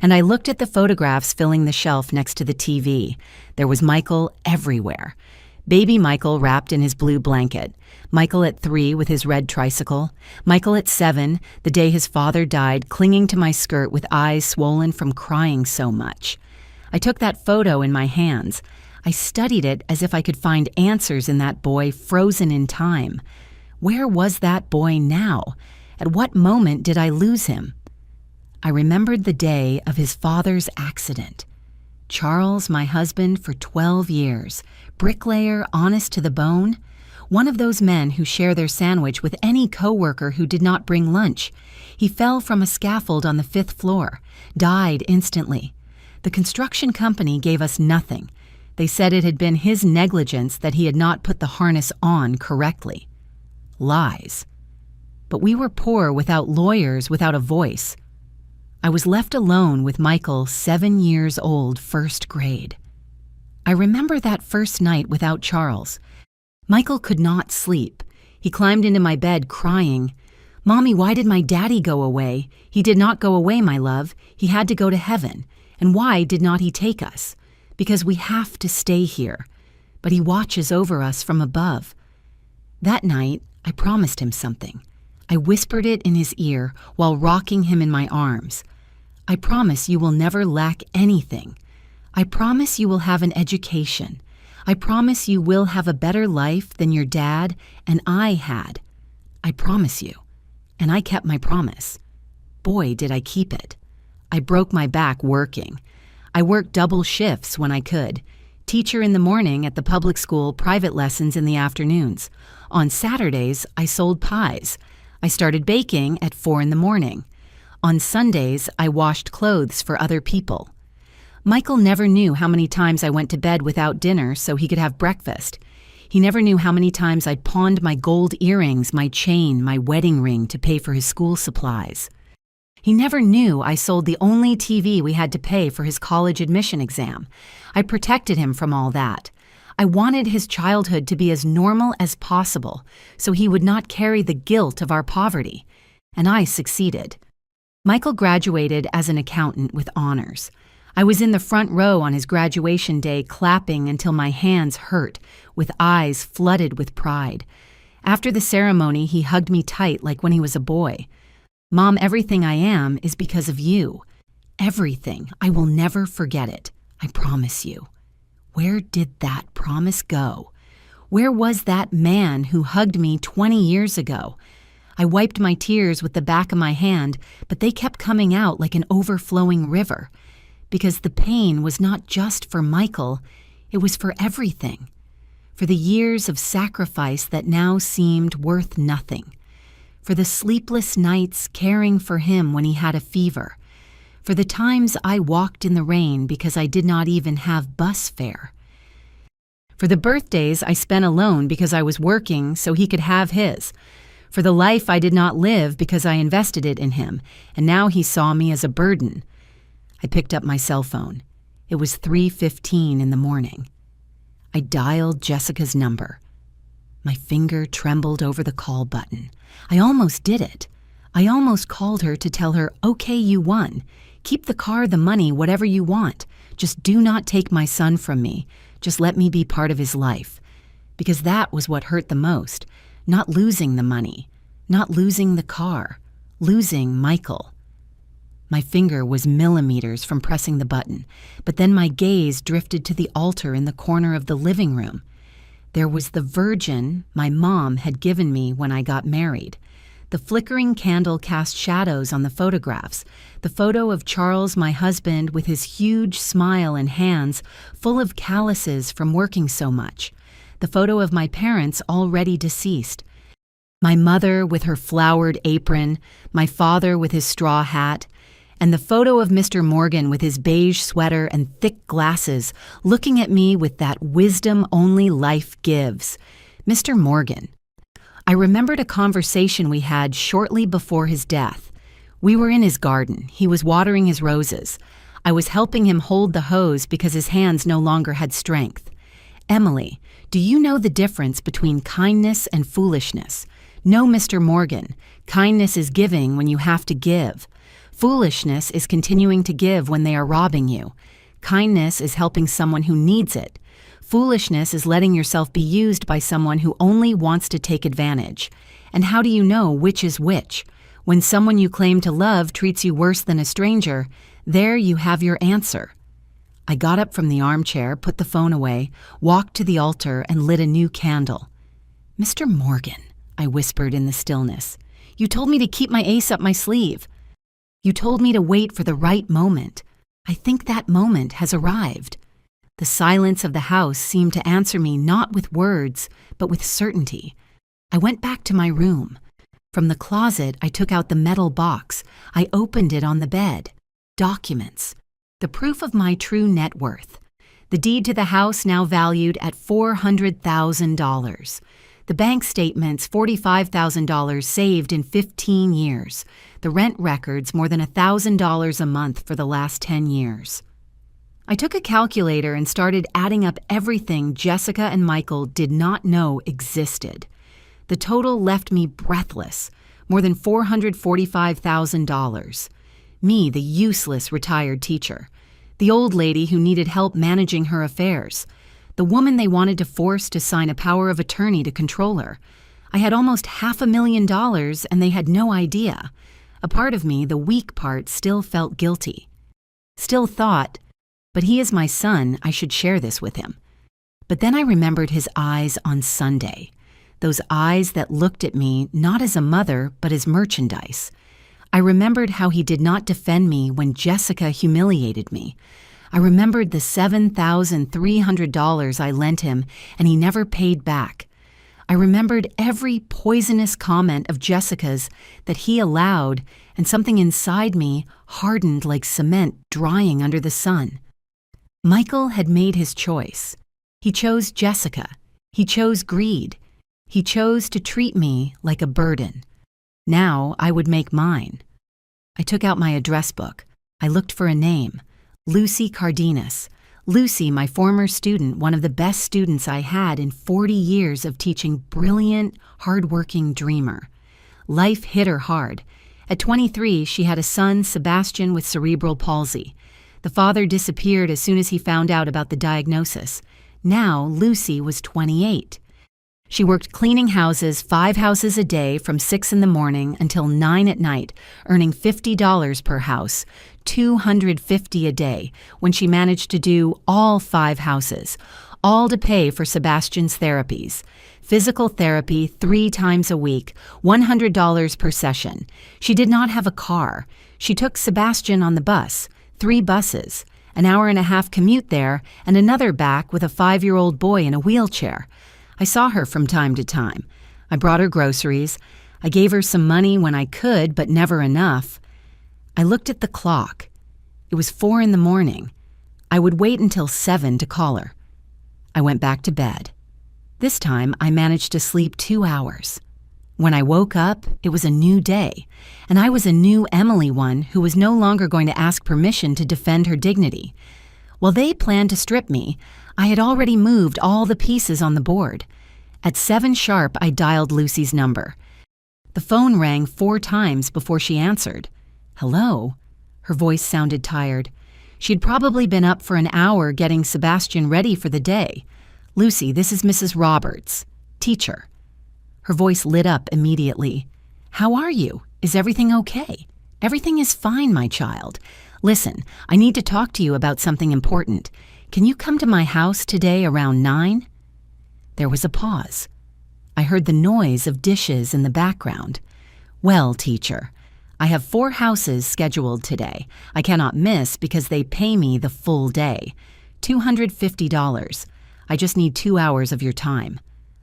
and I looked at the photographs filling the shelf next to the TV. There was Michael everywhere. Baby Michael wrapped in his blue blanket, Michael at 3 with his red tricycle, Michael at 7, the day his father died, clinging to my skirt with eyes swollen from crying so much. I took that photo in my hands. I studied it as if I could find answers in that boy frozen in time. Where was that boy now? At what moment did I lose him? I remembered the day of his father's accident. Charles, my husband for 12 years, bricklayer, honest to the bone, one of those men who share their sandwich with any coworker who did not bring lunch. He fell from a scaffold on the 5th floor, died instantly. The construction company gave us nothing. They said it had been his negligence that he had not put the harness on correctly. Lies. But we were poor, without lawyers, without a voice. I was left alone with Michael, 7 years old, 1st grade. I remember that first night without Charles. Michael could not sleep. He climbed into my bed crying, "Mommy, why did my daddy go away? He did not go away, my love. He had to go to heaven. And why did not he take us? Because we have to stay here. But he watches over us from above." That night, I promised him something. I whispered it in his ear while rocking him in my arms. I promise you will never lack anything. I promise you will have an education. I promise you will have a better life than your dad and I had. I promise you. And I kept my promise. Boy, did I keep it. I broke my back working. I worked double shifts when I could. Teacher in the morning at the public school, private lessons in the afternoons. On Saturdays, I sold pies. I started baking at 4 a.m. On Sundays, I washed clothes for other people. Michael never knew how many times I went to bed without dinner so he could have breakfast. He never knew how many times I'd pawned my gold earrings, my chain, my wedding ring to pay for his school supplies. He never knew I sold the only TV we had to pay for his college admission exam. I protected him from all that. I wanted his childhood to be as normal as possible so he would not carry the guilt of our poverty. And I succeeded. Michael graduated as an accountant with honors. I was in the front row on his graduation day clapping until my hands hurt, with eyes flooded with pride. After the ceremony, he hugged me tight like when he was a boy. "Mom, everything I am is because of you. Everything. I will never forget it. I promise you." Where did that promise go? Where was that man who hugged me 20 years ago? I wiped my tears with the back of my hand, but they kept coming out like an overflowing river. Because the pain was not just for Michael, it was for everything. For the years of sacrifice that now seemed worth nothing. For the sleepless nights caring for him when he had a fever. For the times I walked in the rain because I did not even have bus fare. For the birthdays I spent alone because I was working so he could have his. For the life I did not live because I invested it in him, and now he saw me as a burden. I picked up my cell phone. It was 3:15 in the morning. I dialed Jessica's number. My finger trembled over the call button. I almost did it. I almost called her to tell her, "Okay, you won. Keep the car, the money, whatever you want. Just do not take my son from me. Just let me be part of his life." Because that was what hurt the most. Not losing the money. Not losing the car. Losing Michael. My finger was millimeters from pressing the button, but then my gaze drifted to the altar in the corner of the living room. There was the Virgin my mom had given me when I got married. The flickering candle cast shadows on the photographs. The photo of Charles, my husband, with his huge smile and hands full of calluses from working so much. The photo of my parents already deceased. My mother with her flowered apron, my father with his straw hat, and the photo of Mr. Morgan with his beige sweater and thick glasses, looking at me with that wisdom only life gives. Mr. Morgan. I remembered a conversation we had shortly before his death. We were in his garden. He was watering his roses. I was helping him hold the hose because his hands no longer had strength. "Emily, do you know the difference between kindness and foolishness? No, Mr. Morgan. Kindness is giving when you have to give. Foolishness is continuing to give when they are robbing you. Kindness is helping someone who needs it. Foolishness is letting yourself be used by someone who only wants to take advantage. And how do you know which is which? When someone you claim to love treats you worse than a stranger, there you have your answer." I got up from the armchair, put the phone away, walked to the altar, and lit a new candle. "Mr. Morgan," I whispered in the stillness, "you told me to keep my ace up my sleeve. You told me to wait for the right moment. I think that moment has arrived." The silence of the house seemed to answer me not with words, but with certainty. I went back to my room. From the closet, I took out the metal box. I opened it on the bed. Documents. The proof of my true net worth. The deed to the house now valued at $400,000. The bank statements, $45,000 saved in 15 years. The rent records, more than $1,000 a month for the last 10 years. I took a calculator and started adding up everything Jessica and Michael did not know existed. The total left me breathless, more than $445,000. Me, the useless retired teacher. The old lady who needed help managing her affairs. The woman they wanted to force to sign a power of attorney to control her. I had almost $500,000 and they had no idea. A part of me, the weak part, still felt guilty. Still thought, but he is my son, I should share this with him. But then I remembered his eyes on Sunday. Those eyes that looked at me not as a mother, but as merchandise. I remembered how he did not defend me when Jessica humiliated me. I remembered the $7,300 I lent him and he never paid back. I remembered every poisonous comment of Jessica's that he allowed, and something inside me hardened like cement drying under the sun. Michael had made his choice. He chose Jessica. He chose greed. He chose to treat me like a burden. Now I would make mine. I took out my address book. I looked for a name. Lucy Cardenas. Lucy, my former student, one of the best students I had in 40 years of teaching, brilliant, hardworking dreamer. Life hit her hard. At 23, she had a son, Sebastian, with cerebral palsy. The father disappeared as soon as he found out about the diagnosis. Now, Lucy was 28. She worked cleaning houses, 5 houses a day from 6 in the morning until 9 at night, earning $50 per house, $250 a day, when she managed to do all 5 houses, all to pay for Sebastian's therapies. Physical therapy 3 times a week, $100 per session. She did not have a car. She took Sebastian on the bus, 3 buses, an hour-and-a-half commute there, and another back with a 5-year-old boy in a wheelchair. I saw her from time to time. I brought her groceries. I gave her some money when I could, but never enough. I looked at the clock. It was 4 in the morning. I would wait until 7 to call her. I went back to bed. This time, I managed to sleep 2 hours. When I woke up, it was a new day, and I was a new Emily one who was no longer going to ask permission to defend her dignity. While they planned to strip me, I had already moved all the pieces on the board. At 7 sharp, I dialed Lucy's number. The phone rang 4 times before she answered. Hello? Her voice sounded tired. She'd probably been up for an hour getting Sebastian ready for the day. Lucy, this is Mrs. Roberts, teacher. Her voice lit up immediately. How are you? Is everything okay? Everything is fine, my child. Listen, I need to talk to you about something important. Can you come to my house today around 9? There was a pause. I heard the noise of dishes in the background. Well, teacher, I have 4 houses scheduled today. I cannot miss because they pay me the full day. $250. I just need 2 hours of your time.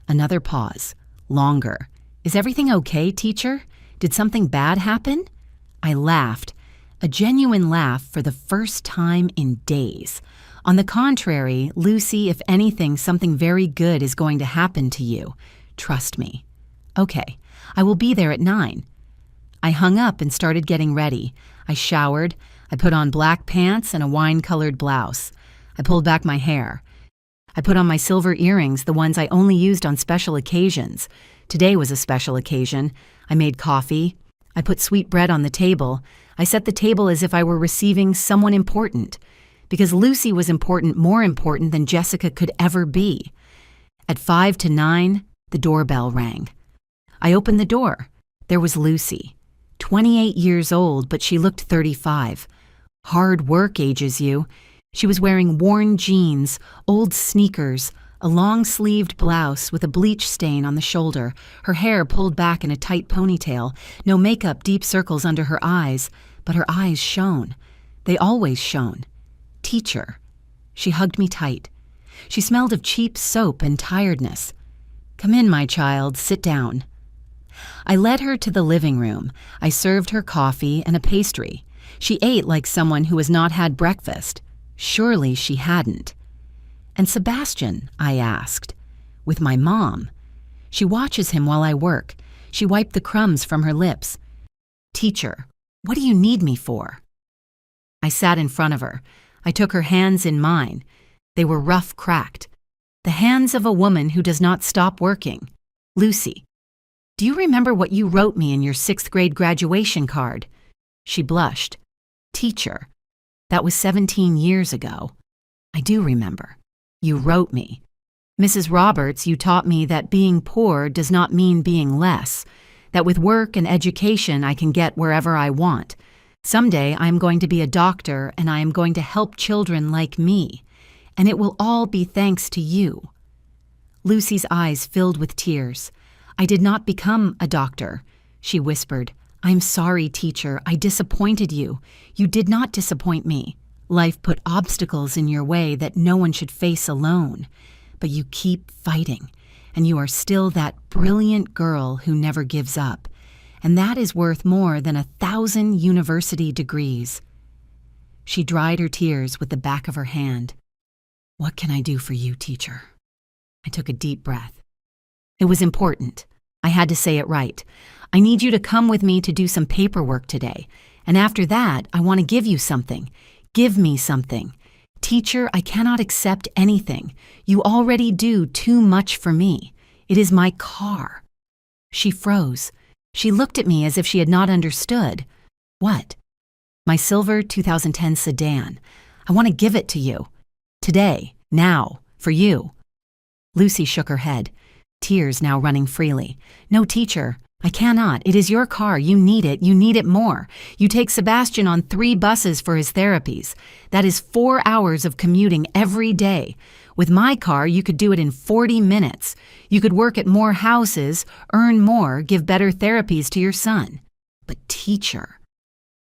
Another pause. Longer. Is everything okay, teacher? Did something bad happen? I laughed. A genuine laugh for the first time in days. On the contrary, Lucy, if anything, something very good is going to happen to you. Trust me. Okay, I will be there at 9. I hung up and started getting ready. I showered. I put on black pants and a wine-colored blouse. I pulled back my hair. I put on my silver earrings, the ones I only used on special occasions. Today was a special occasion. I made coffee. I put sweet bread on the table. I set the table as if I were receiving someone important. Because Lucy was important, more important than Jessica could ever be. At 5 to 9, the doorbell rang. I opened the door. There was Lucy. 28 years old, but she looked 35. Hard work ages you. She was wearing worn jeans, old sneakers, a long-sleeved blouse with a bleach stain on the shoulder, her hair pulled back in a tight ponytail, no makeup, deep circles under her eyes, but her eyes shone. They always shone. Teacher. She hugged me tight. She smelled of cheap soap and tiredness. Come in, my child, sit down. I led her to the living room. I served her coffee and a pastry. She ate like someone who has not had breakfast. Surely she hadn't. And Sebastian, I asked. With my mom. She watches him while I work. She wiped the crumbs from her lips. Teacher, what do you need me for? I sat in front of her. I took her hands in mine. They were rough cracked. The hands of a woman who does not stop working. Lucy, do you remember what you wrote me in your 6th grade graduation card? She blushed. Teacher, that was 17 years ago. I do remember. You wrote me. Mrs. Roberts, you taught me that being poor does not mean being less, that with work and education I can get wherever I want. Someday I am going to be a doctor and I am going to help children like me, and it will all be thanks to you. Lucy's eyes filled with tears. I did not become a doctor, she whispered. I'm sorry, teacher. I disappointed you. You did not disappoint me. Life put obstacles in your way that no one should face alone. But you keep fighting, and you are still that brilliant girl who never gives up. And that is worth more than 1,000 university degrees. She dried her tears with the back of her hand. What can I do for you, teacher? I took a deep breath. It was important. I had to say it right. I need you to come with me to do some paperwork today. And after that, I want to give you something. Give me something. Teacher, I cannot accept anything. You already do too much for me. It is my car. She froze. She looked at me as if she had not understood. What? My silver 2010 sedan. I want to give it to you. Today, now, for you. Lucy shook her head, tears now running freely. No, teacher, I cannot. It is your car. You need it. You need it more. You take Sebastian on 3 buses for his therapies. That is 4 hours of commuting every day. With my car, you could do it in 40 minutes. You could work at more houses, earn more, give better therapies to your son. But teacher,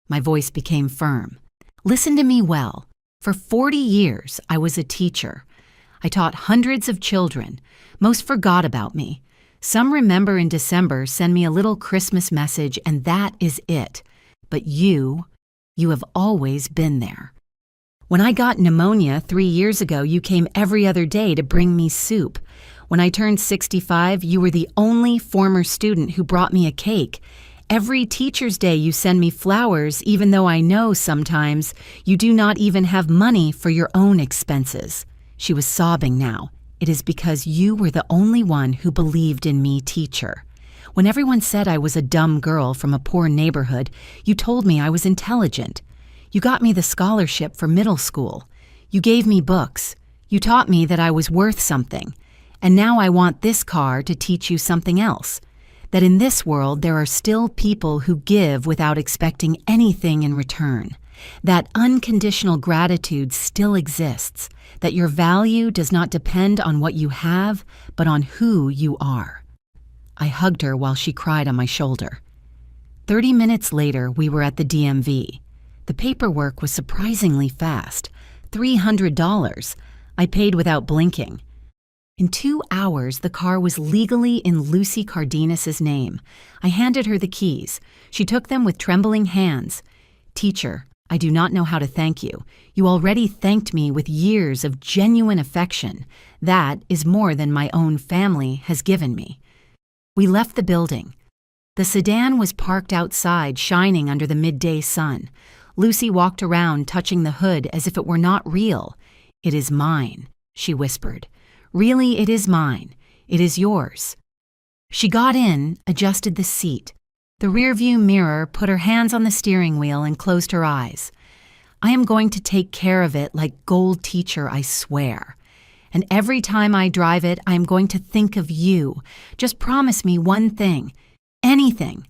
my voice became firm. Listen to me well. For 40 years, I was a teacher. I taught hundreds of children. Most forgot about me. Some remember in December, send me a little Christmas message, and that is it. But you have always been there. When I got pneumonia 3 years ago, you came every other day to bring me soup. When I turned 65, you were the only former student who brought me a cake. Every Teacher's Day you send me flowers, even though I know sometimes you do not even have money for your own expenses." She was sobbing now. "It is because you were the only one who believed in me, teacher. When everyone said I was a dumb girl from a poor neighborhood, you told me I was intelligent. You got me the scholarship for middle school. You gave me books. You taught me that I was worth something. And now I want this car to teach you something else. That in this world there are still people who give without expecting anything in return. That unconditional gratitude still exists. That your value does not depend on what you have, but on who you are." I hugged her while she cried on my shoulder. 30 minutes later, we were at the DMV. The paperwork was surprisingly fast. $300. I paid without blinking. In 2 hours, the car was legally in Lucy Cardenas's name. I handed her the keys. She took them with trembling hands. "Teacher, I do not know how to thank you. You already thanked me with years of genuine affection. That is more than my own family has given me." We left the building. The sedan was parked outside, shining under the midday sun. Lucy walked around, touching the hood as if it were not real. "It is mine," she whispered. "Really, it is mine. It is yours." She got in, adjusted the seat. The rearview mirror, put her hands on the steering wheel and closed her eyes. "I am going to take care of it like gold, teacher, I swear. And every time I drive it, I am going to think of you. Just promise me one thing. Anything.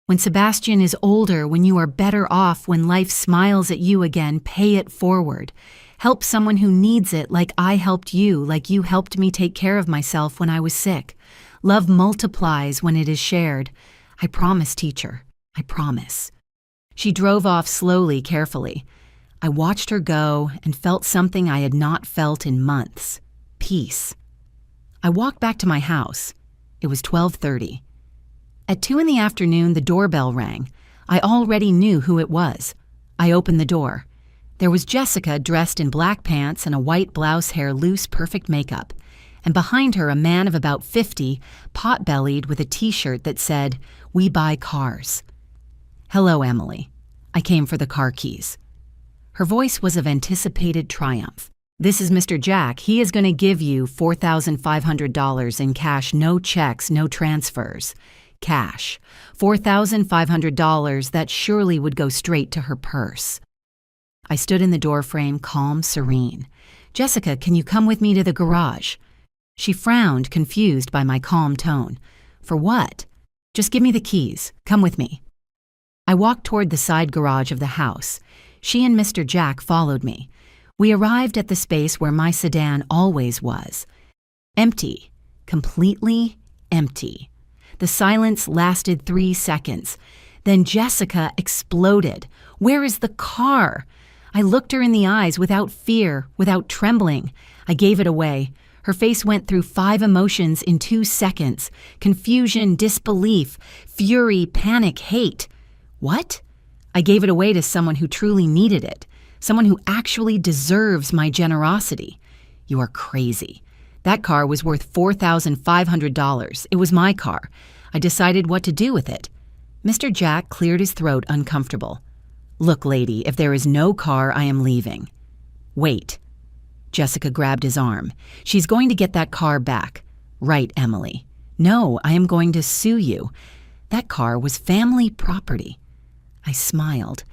When Sebastian is older, when you are better off, when life smiles at you again, pay it forward. Help someone who needs it like I helped you, like you helped me take care of myself when I was sick. Love multiplies when it is shared. I promise, teacher. I promise." She drove off slowly, carefully. I watched her go and felt something I had not felt in months. Peace. I walked back to my house. It was 12:30. At 2 in the afternoon, the doorbell rang. I already knew who it was. I opened the door. There was Jessica dressed in black pants and a white blouse, hair loose, perfect makeup. And behind her, a man of about 50, pot-bellied with a T-shirt that said, "We buy cars." "Hello, Emily. I came for the car keys." Her voice was of anticipated triumph. "This is Mr. Jack. He is going to give you $4,500 in cash, no checks, no transfers. Cash. $4,500 that surely would go straight to her purse." I stood in the doorframe, calm, serene. "Jessica, can you come with me to the garage?" She frowned, confused by my calm tone. "For what?" "Just give me the keys. Come with me." I walked toward the side garage of the house. She and Mr. Jack followed me. We arrived at the space where my sedan always was. Empty. Completely empty. The silence lasted 3 seconds. Then Jessica exploded. "Where is the car?" I looked her in the eyes without fear, without trembling. I gave it away. Her face went through 5 emotions in 2 seconds. Confusion, disbelief, fury, panic, hate. What? I gave it away to someone who truly needed it. Someone who actually deserves my generosity. You are crazy. That car was worth $4,500. It was my car. I decided what to do with it. Mr. Jack cleared his throat, uncomfortable. "Look, lady, if there is no car, I am leaving." "Wait." Jessica grabbed his arm. "She's going to get that car back." "Right, Emily." "No, I am going to sue you. That car was family property." I smiled.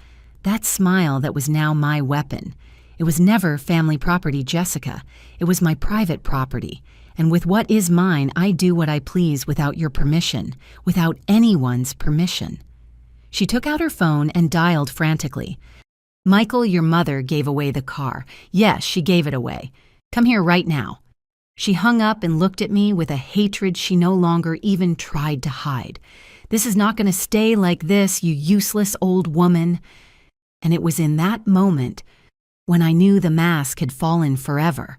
That smile that was now my weapon. It was never family property, Jessica. It was my private property. And with what is mine, I do what I please without your permission, without anyone's permission. She took out her phone and dialed frantically. "Michael, your mother gave away the car. Yes, she gave it away. Come here right now." She hung up and looked at me with a hatred she no longer even tried to hide. "This is not going to stay like this, you useless old woman." And it was in that moment when I knew the mask had fallen forever.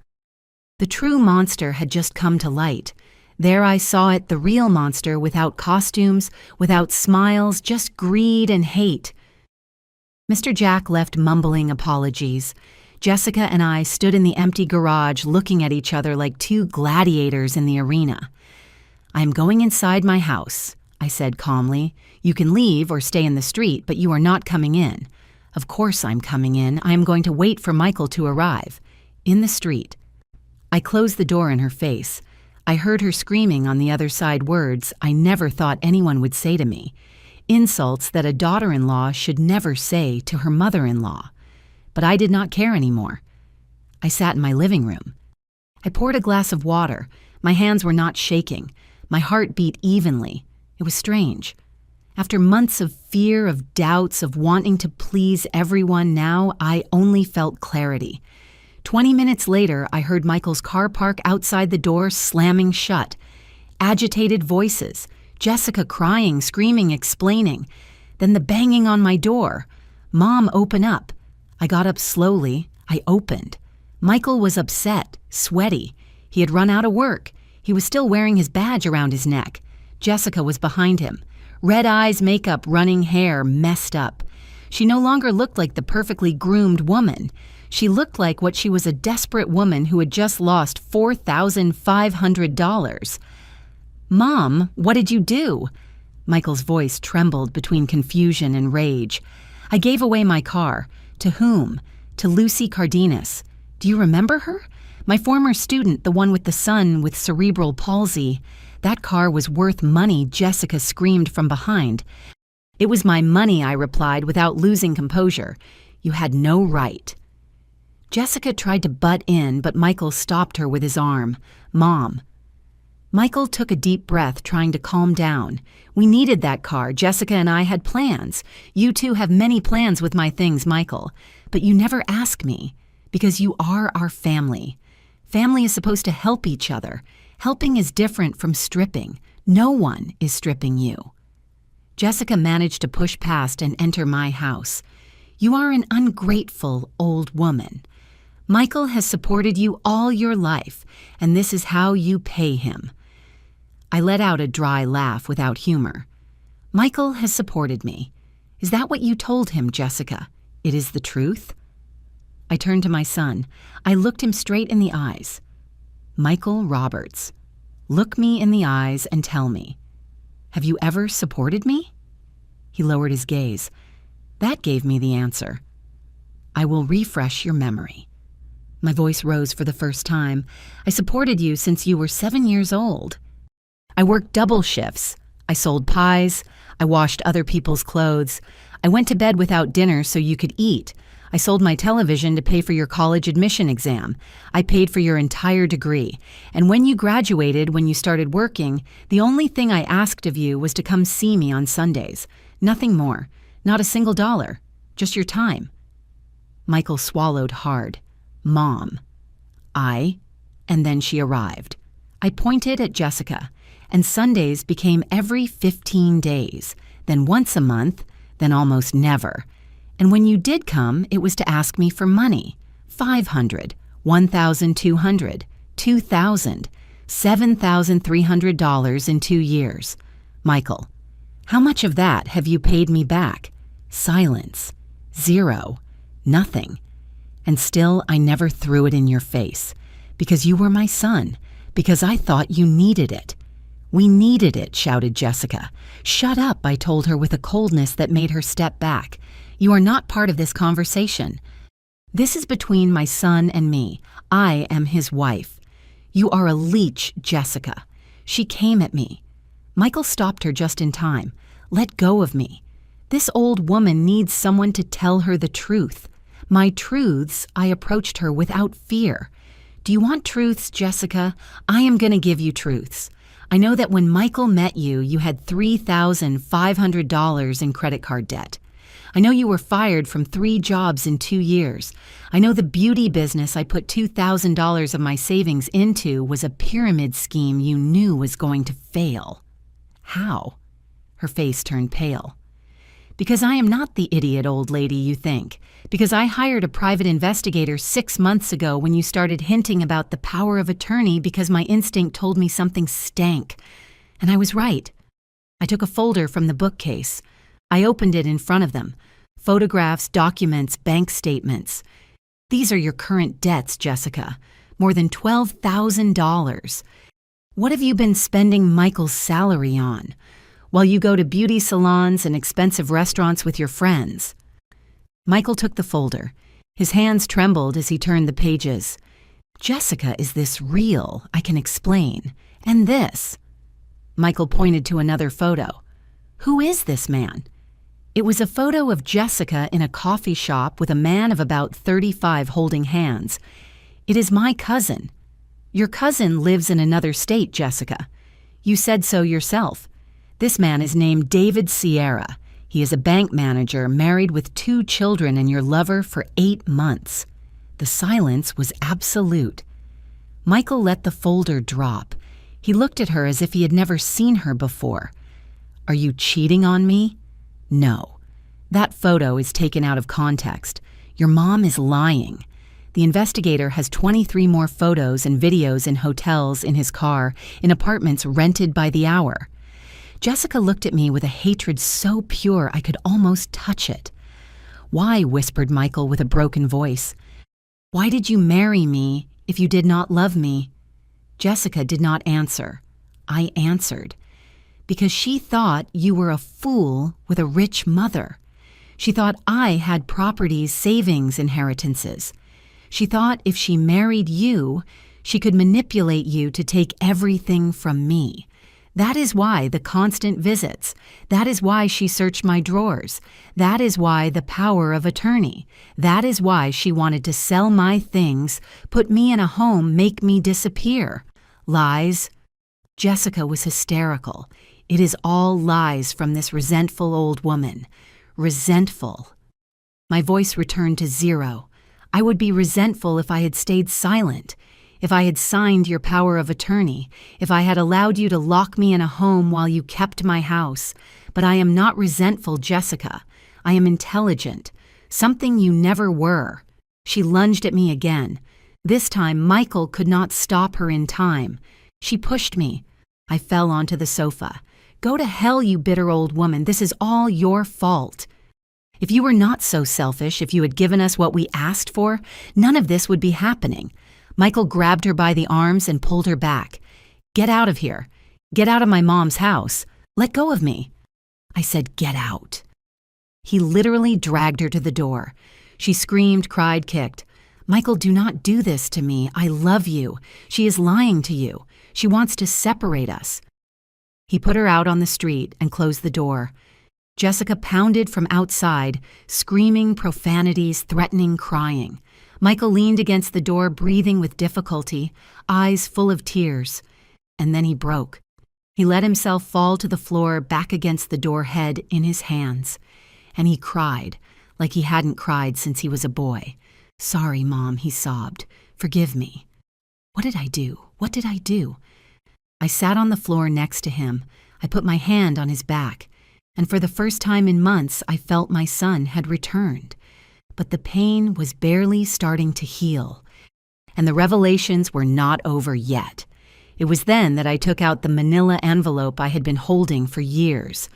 The true monster had just come to light. There I saw it, the real monster, without costumes, without smiles, just greed and hate. Mr. Jack left mumbling apologies. Jessica and I stood in the empty garage looking at each other like two gladiators in the arena. "I am going inside my house," I said calmly. "You can leave or stay in the street, but you are not coming in." "Of course I'm coming in. I am going to wait for Michael to arrive." "In the street." I closed the door in her face. I heard her screaming on the other side words I never thought anyone would say to me. Insults that a daughter-in-law should never say to her mother-in-law. But I did not care anymore. I sat in my living room. I poured a glass of water. My hands were not shaking. My heart beat evenly. It was strange. After months of fear, of doubts, of wanting to please everyone, now I only felt clarity. 20 minutes later, I heard Michael's car park outside the door slamming shut. Agitated voices, Jessica crying, screaming, explaining. Then the banging on my door. "Mom, open up." I got up slowly. I opened. Michael was upset, sweaty. He had run out of work. He was still wearing his badge around his neck. Jessica was behind him. Red eyes, makeup, running hair, messed up. She no longer looked like the perfectly groomed woman. She looked like what she was, a desperate woman who had just lost $4,500. "Mom, what did you do?" Michael's voice trembled between confusion and rage. "I gave away my car." "To whom?" "To Lucy Cardenas. Do you remember her? My former student, the one with the son with cerebral palsy. That car was worth money," Jessica screamed from behind. "It was my money," I replied without losing composure. "You had no right." Jessica tried to butt in, but Michael stopped her with his arm. "Mom." Michael took a deep breath, trying to calm down. "We needed that car. Jessica and I had plans. You two have many plans with my things, Michael. But you never ask me, because you are our family. Family is supposed to help each other. Helping is different from stripping. No one is stripping you." Jessica managed to push past and enter my house. "You are an ungrateful old woman. Michael has supported you all your life, and this is how you pay him." I let out a dry laugh without humor. "Michael has supported me. Is that what you told him, Jessica? It is the truth?" I turned to my son. I looked him straight in the eyes. "Michael Roberts, look me in the eyes and tell me, have you ever supported me?" He lowered his gaze. That gave me the answer. "I will refresh your memory." My voice rose for the first time. "I supported you since you were 7 years old. I worked double shifts. I sold pies. I washed other people's clothes. I went to bed without dinner so you could eat. I sold my television to pay for your college admission exam. I paid for your entire degree. And when you graduated, when you started working, the only thing I asked of you was to come see me on Sundays. Nothing more. Not a single dollar. Just your time." Michael swallowed hard. "Mom." And then she arrived. I pointed at Jessica, and Sundays became every 15 days, then once a month, then almost never. And when you did come, it was to ask me for money. $500, $1,200, $2,000, $7,300 in 2 years. "Michael, how much of that have you paid me back?" Silence. Zero. Nothing. And still I never threw it in your face. Because you were my son. Because I thought you needed it. "We needed it," shouted Jessica. "Shut up," I told her with a coldness that made her step back. "You are not part of this conversation. This is between my son and me. I am his wife. You are a leech, Jessica." She came at me. Michael stopped her just in time. "Let go of me. This old woman needs someone to tell her the truth." My truths, I approached her without fear. "Do you want truths, Jessica? I am going to give you truths. I know that when Michael met you, you had $3,500 in credit card debt. I know you were fired from 3 jobs in 2 years. I know the beauty business I put $2,000 of my savings into was a pyramid scheme you knew was going to fail." "How?" Her face turned pale. "Because I am not the idiot old lady you think. Because I hired a private investigator 6 months ago when you started hinting about the power of attorney because my instinct told me something stank. And I was right. I took a folder from the bookcase. I opened it in front of them. Photographs, documents, bank statements. These are your current debts, Jessica. More than $12,000. What have you been spending Michael's salary on? While you go to beauty salons and expensive restaurants with your friends. Michael took the folder. His hands trembled as he turned the pages. Jessica, is this real? I can explain. And this. Michael pointed to another photo. Who is this man? It was a photo of Jessica in a coffee shop with a man of about 35 holding hands. It is my cousin. Your cousin lives in another state, Jessica. You said so yourself. This man is named David Sierra. He is a bank manager, married with 2 children, and your lover for 8 months. The silence was absolute. Michael let the folder drop. He looked at her as if he had never seen her before. Are you cheating on me? No. That photo is taken out of context. Your mom is lying. The investigator has 23 more photos and videos in hotels, in his car, in apartments rented by the hour. Jessica looked at me with a hatred so pure I could almost touch it. Why, whispered Michael with a broken voice. Why did you marry me if you did not love me? Jessica did not answer. I answered. Because she thought you were a fool with a rich mother. She thought I had properties, savings, inheritances. She thought if she married you, she could manipulate you to take everything from me. That is why the constant visits. That is why she searched my drawers. That is why the power of attorney. That is why she wanted to sell my things, put me in a home, make me disappear. Lies. Jessica was hysterical. It is all lies from this resentful old woman. Resentful. My voice returned to 0. I would be resentful if I had stayed silent. If I had signed your power of attorney, if I had allowed you to lock me in a home while you kept my house. But I am not resentful, Jessica. I am intelligent, something you never were. She lunged at me again. This time, Michael could not stop her in time. She pushed me. I fell onto the sofa. Go to hell, you bitter old woman. This is all your fault. If you were not so selfish, if you had given us what we asked for, none of this would be happening. Michael grabbed her by the arms and pulled her back. Get out of here. Get out of my mom's house. Let go of me. I said, get out. He literally dragged her to the door. She screamed, cried, kicked. Michael, do not do this to me. I love you. She is lying to you. She wants to separate us. He put her out on the street and closed the door. Jessica pounded from outside, screaming profanities, threatening, crying. Michael leaned against the door, breathing with difficulty, eyes full of tears. And then he broke. He let himself fall to the floor, back against the door, head in his hands. And he cried, like he hadn't cried since he was a boy. Sorry, Mom, he sobbed. Forgive me. What did I do? What did I do? I sat on the floor next to him. I put my hand on his back. And for the first time in months, I felt my son had returned. But the pain was barely starting to heal. And the revelations were not over yet. It was then that I took out the manila envelope I had been holding for years.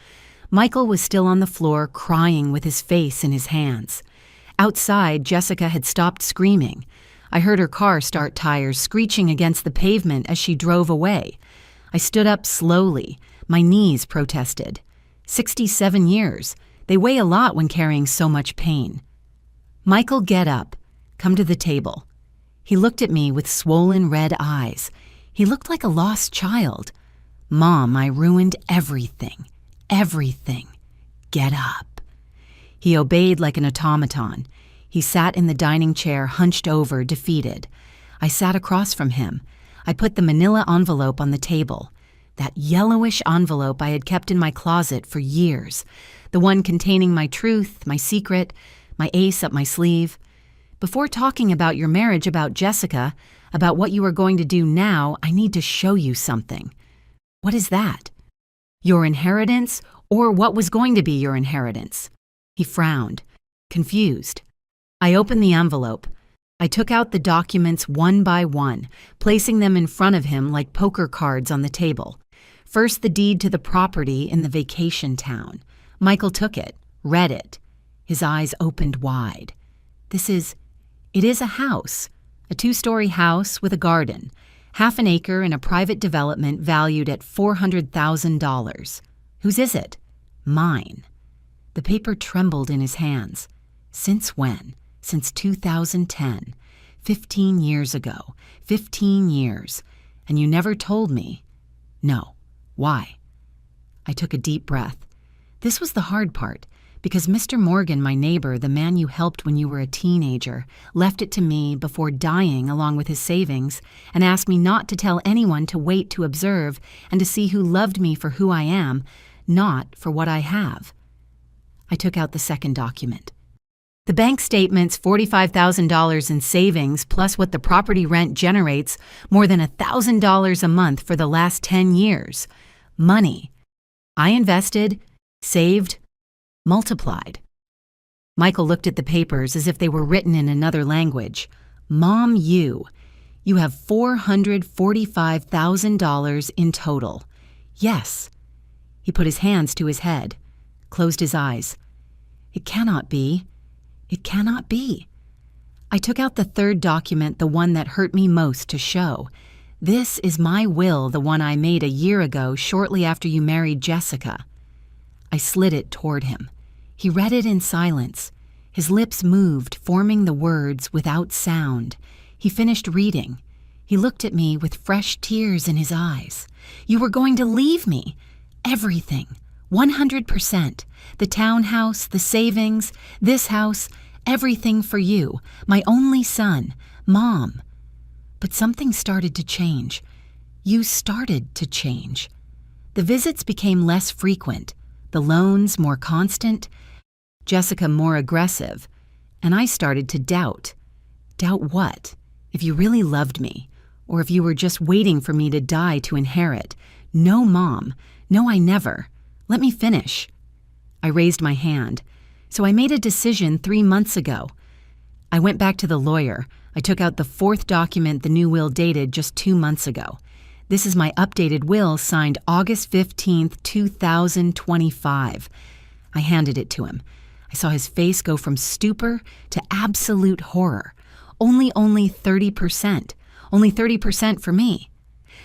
Michael was still on the floor, crying with his face in his hands. Outside, Jessica had stopped screaming. I heard her car start tires screeching against the pavement as she drove away. I stood up slowly. My knees protested. 67 years. They weigh a lot when carrying so much pain. Michael, get up. Come to the table. He looked at me with swollen red eyes. He looked like a lost child. Mom, I ruined everything. Everything. Get up. He obeyed like an automaton. He sat in the dining chair, hunched over, defeated. I sat across from him. I put the manila envelope on the table. That yellowish envelope I had kept in my closet for years. The one containing my truth, my secret, my ace up my sleeve. Before talking about your marriage, about Jessica, about what you are going to do now, I need to show you something. What is that? Your inheritance, or what was going to be your inheritance? He frowned, confused. I opened the envelope. I took out the documents one by one, placing them in front of him like poker cards on the table. First, the deed to the property in the vacation town. Michael took it, read it. His eyes opened wide. This is It is a house, a 2-story house with a garden, half an acre in a private development valued at $400,000. Whose is it? Mine. The paper trembled in his hands. Since when? Since 2010. 15 years ago. 15 years. And you never told me. No. Why? I took a deep breath. This was the hard part, because Mr. Morgan, my neighbor, the man you helped when you were a teenager, left it to me before dying along with his savings and asked me not to tell anyone, to wait to observe and to see who loved me for who I am, not for what I have. I took out the second document. The bank statement's $45,000 in savings plus what the property rent generates more than $1,000 a month for the last 10 years. Money. I invested, saved, multiplied. Michael looked at the papers as if they were written in another language. Mom, you have $445,000 in total. Yes. He put his hands to his head, closed his eyes. It cannot be. It cannot be. I took out the third document, the one that hurt me most, to show. This is my will, the one I made a year ago, shortly after you married Jessica. I slid it toward him. He read it in silence. His lips moved, forming the words without sound. He finished reading. He looked at me with fresh tears in his eyes. You were going to leave me. Everything. 100%. The townhouse, the savings, this house, everything for you, my only son, Mom. But something started to change. You started to change. The visits became less frequent, the loans more constant, Jessica more aggressive, and I started to doubt. Doubt what? If you really loved me, or if you were just waiting for me to die to inherit. No, Mom. No, I never. Let me finish. I raised my hand. So I made a decision 3 months ago. I went back to the lawyer. I took out the fourth document the new will dated just 2 months ago. This is my updated will signed August 15th, 2025. I handed it to him. I saw his face go from stupor to absolute horror. Only 30%. Only 30% for me.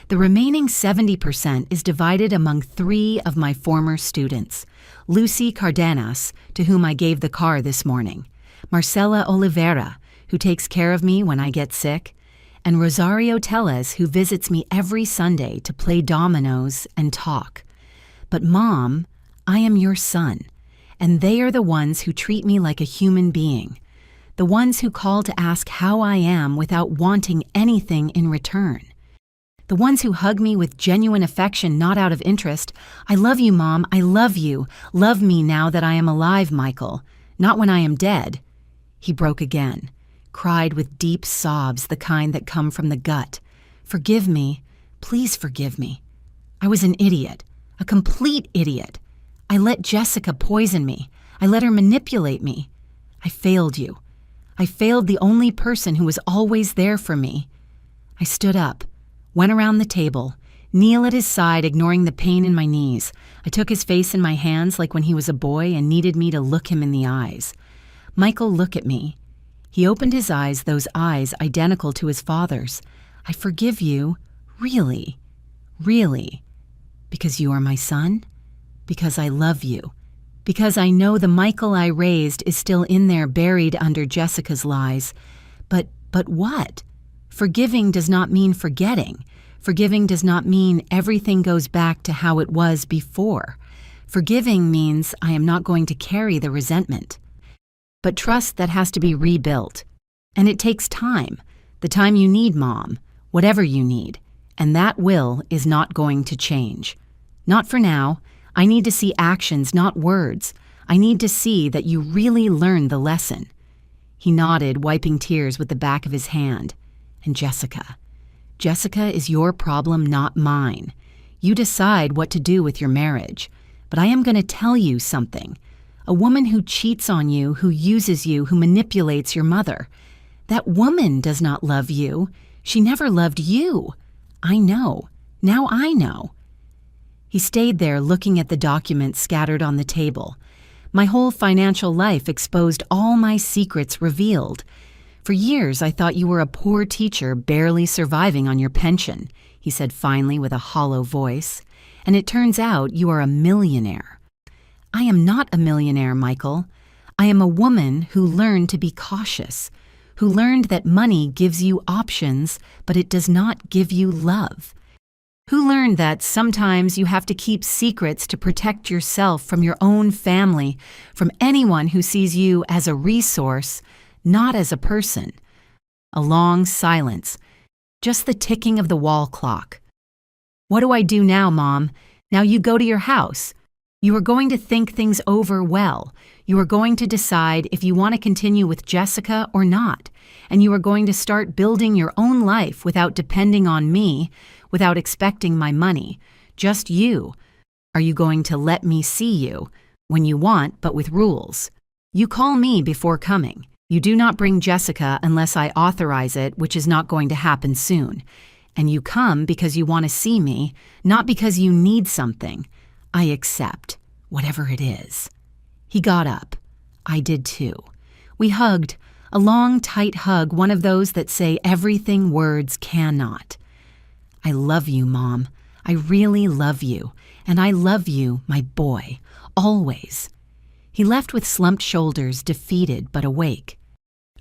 The remaining 70% is divided among 3 of my former students. Lucy Cardenas, to whom I gave the car this morning. Marcela Oliveira, who takes care of me when I get sick. And Rosario Tellez, who visits me every Sunday to play dominoes and talk. But Mom, I am your son, and they are the ones who treat me like a human being. The ones who call to ask how I am without wanting anything in return. The ones who hug me with genuine affection, not out of interest. I love you, Mom. I love you. Love me now that I am alive, Michael. Not when I am dead. He broke again, cried with deep sobs, the kind that come from the gut. Forgive me. Please forgive me. I was an idiot. A complete idiot. I let Jessica poison me. I let her manipulate me. I failed you. I failed the only person who was always there for me. I stood up. Went around the table, kneel at his side, ignoring the pain in my knees. I took his face in my hands like when he was a boy and needed me to look him in the eyes. Michael, look at me. He opened his eyes, those eyes identical to his father's. I forgive you, really, really, because you are my son, because I love you, because I know the Michael I raised is still in there buried under Jessica's lies. But what? Forgiving does not mean forgetting. Forgiving does not mean everything goes back to how it was before. Forgiving means I am not going to carry the resentment. But trust that has to be rebuilt. And it takes time. The time you need, Mom. Whatever you need. And that will is not going to change. Not for now. I need to see actions, not words. I need to see that you really learned the lesson. He nodded, wiping tears with the back of his hand. And Jessica. Jessica is your problem, not mine. You decide what to do with your marriage. But I am going to tell you something. A woman who cheats on you, who uses you, who manipulates your mother. That woman does not love you. She never loved you. I know. Now I know. He stayed there looking at the documents scattered on the table. My whole financial life exposed, all my secrets revealed. For years, I thought you were a poor teacher barely surviving on your pension, he said finally with a hollow voice. And it turns out you are a millionaire. I am not a millionaire, Michael. I am a woman who learned to be cautious, who learned that money gives you options, but it does not give you love. Who learned that sometimes you have to keep secrets to protect yourself from your own family, from anyone who sees you as a resource, not as a person. A long silence, just the ticking of the wall clock. What do I do now, Mom? Now you go to your house. You are going to think things over well. You are going to decide if you want to continue with Jessica or not. And you are going to start building your own life without depending on me, without expecting my money. Just you. Are you going to let me see you? When you want, but with rules. You call me before coming. You do not bring Jessica unless I authorize it, which is not going to happen soon. And you come because you want to see me, not because you need something. I accept, whatever it is. He got up. I did too. We hugged, a long, tight hug, one of those that say everything words cannot. I love you, Mom. I really love you. And I love you, my boy, always. He left with slumped shoulders, defeated but awake.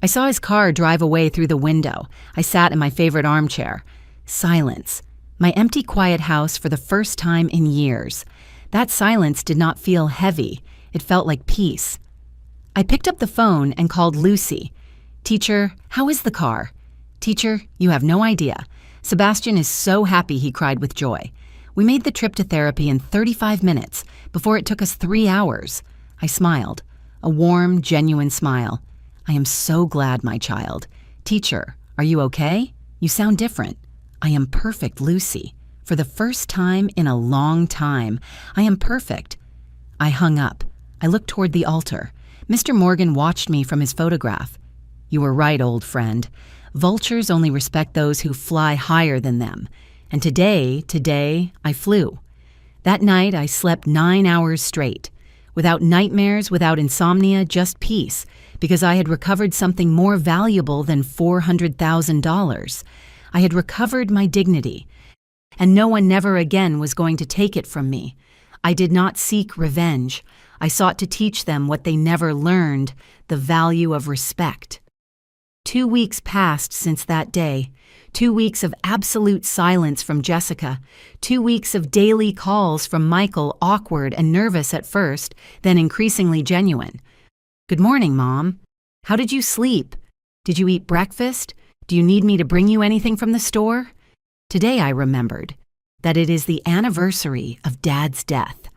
I saw his car drive away through the window. I sat in my favorite armchair. Silence. My empty, quiet house for the first time in years. That silence did not feel heavy. It felt like peace. I picked up the phone and called Lucy. Teacher, how is the car? Teacher, you have no idea. Sebastian is so happy, he cried with joy. We made the trip to therapy in 35 minutes before it took us 3 hours. I smiled, a warm, genuine smile. I am so glad, my child. Teacher, are you okay? You sound different. I am perfect, Lucy. For the first time in a long time, I am perfect. I hung up. I looked toward the altar. Mr. Morgan watched me from his photograph. You were right, old friend. Vultures only respect those who fly higher than them. And today, I flew. That night, I slept 9 hours straight. Without nightmares, without insomnia, just peace, because I had recovered something more valuable than $400,000. I had recovered my dignity, and no one never again was going to take it from me. I did not seek revenge. I sought to teach them what they never learned, the value of respect. 2 weeks passed since that day. 2 weeks of absolute silence from Jessica. 2 weeks of daily calls from Michael, awkward and nervous at first, then increasingly genuine. Good morning, Mom. How did you sleep? Did you eat breakfast? Do you need me to bring you anything from the store? Today I remembered that it is the anniversary of Dad's death.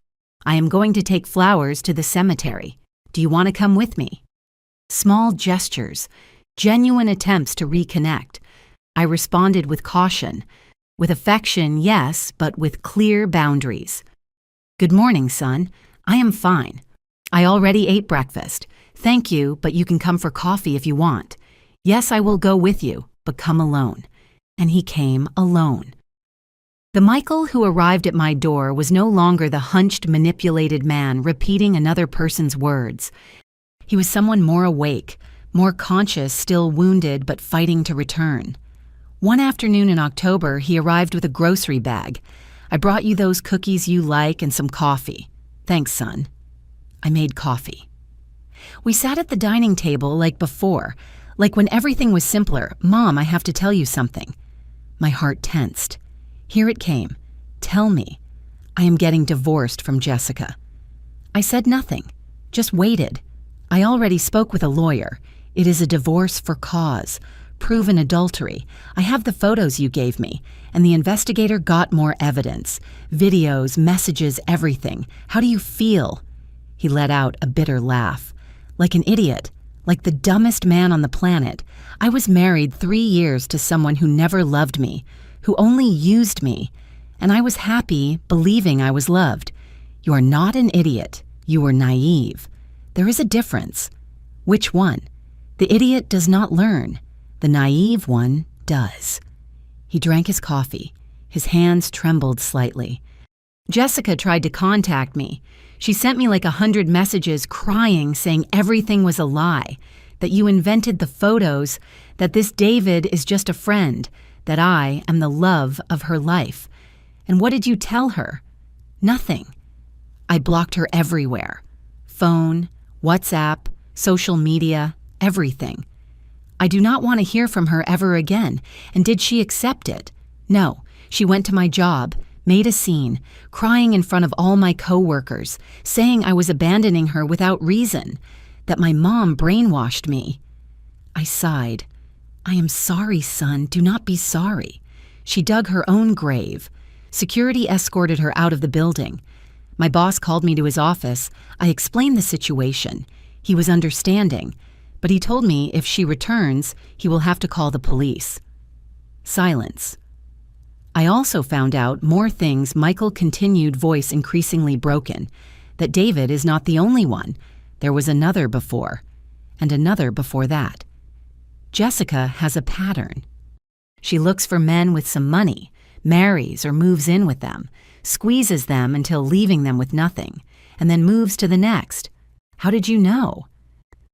I am going to take flowers to the cemetery. Do you want to come with me? Small gestures, genuine attempts to reconnect. I responded with caution. With affection, yes, but with clear boundaries. Good morning, son. I am fine. I already ate breakfast. Thank you, but you can come for coffee if you want. Yes, I will go with you, but come alone. And he came alone. The Michael who arrived at my door was no longer the hunched, manipulated man repeating another person's words. He was someone more awake, more conscious, still wounded, but fighting to return. One afternoon in October, he arrived with a grocery bag. I brought you those cookies you like and some coffee. Thanks, son. I made coffee. We sat at the dining table like before, like when everything was simpler. Mom, I have to tell you something. My heart tensed. Here it came. Tell me. I am getting divorced from Jessica. I said nothing, just waited. I already spoke with a lawyer. It is a divorce for cause. Proven adultery. I have the photos you gave me, and the investigator got more evidence. Videos, messages, everything. How do you feel? He let out a bitter laugh. Like an idiot. Like the dumbest man on the planet. I was married 3 years to someone who never loved me, who only used me, and I was happy, believing I was loved. You are not an idiot. You were naive. There is a difference. Which one? The idiot does not learn. The naive one does. He drank his coffee. His hands trembled slightly. Jessica tried to contact me. She sent me like 100 messages crying, saying everything was a lie. that you invented the photos, that this David is just a friend, that I am the love of her life. And what did you tell her? Nothing. I blocked her everywhere. Phone, WhatsApp, social media, everything. I do not want to hear from her ever again. And did she accept it? No. She went to my job, made a scene, crying in front of all my coworkers, saying I was abandoning her without reason, that my mom brainwashed me. I sighed. I am sorry, son. Do not be sorry. She dug her own grave. Security escorted her out of the building. My boss called me to his office. I explained the situation. He was understanding, but he told me if she returns, he will have to call the police. Silence. I also found out more things. Michael continued, voice increasingly broken, that David is not the only one. There was another before, and another before that. Jessica has a pattern. She looks for men with some money, marries or moves in with them, squeezes them until leaving them with nothing, and then moves to the next. How did you know?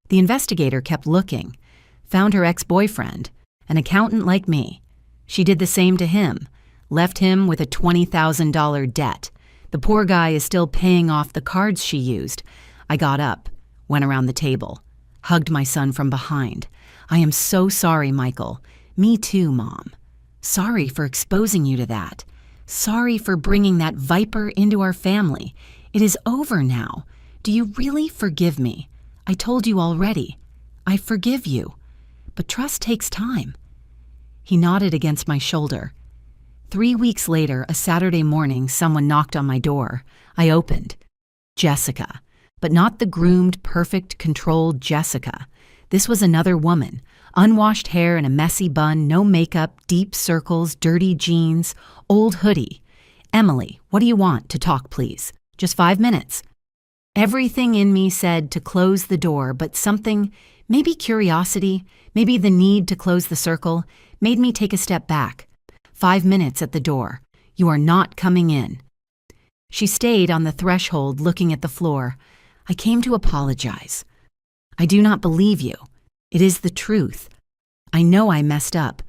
The investigator kept looking, found her ex-boyfriend, an accountant like me. She did the same to him, left him with a $20,000 debt. The poor guy is still paying off the cards she used. I got up, went around the table, hugged my son from behind. I am so sorry, Michael. Me too, Mom. Sorry for exposing you to that. Sorry for bringing that viper into our family. It is over now. Do you really forgive me? I told you already. I forgive you. But trust takes time. He nodded against my shoulder. 3 weeks later, a Saturday morning, someone knocked on my door. I opened. Jessica. But not the groomed, perfect, controlled Jessica. This was another woman. Unwashed hair in a messy bun, no makeup, deep circles, dirty jeans, old hoodie. Emily, what do you want? To talk, please. Just 5 minutes. Everything in me said to close the door, but something, maybe curiosity, maybe the need to close the circle, made me take a step back. 5 minutes at the door. You are not coming in. She stayed on the threshold looking at the floor. I came to apologize. I do not believe you. It is the truth. I know I messed up.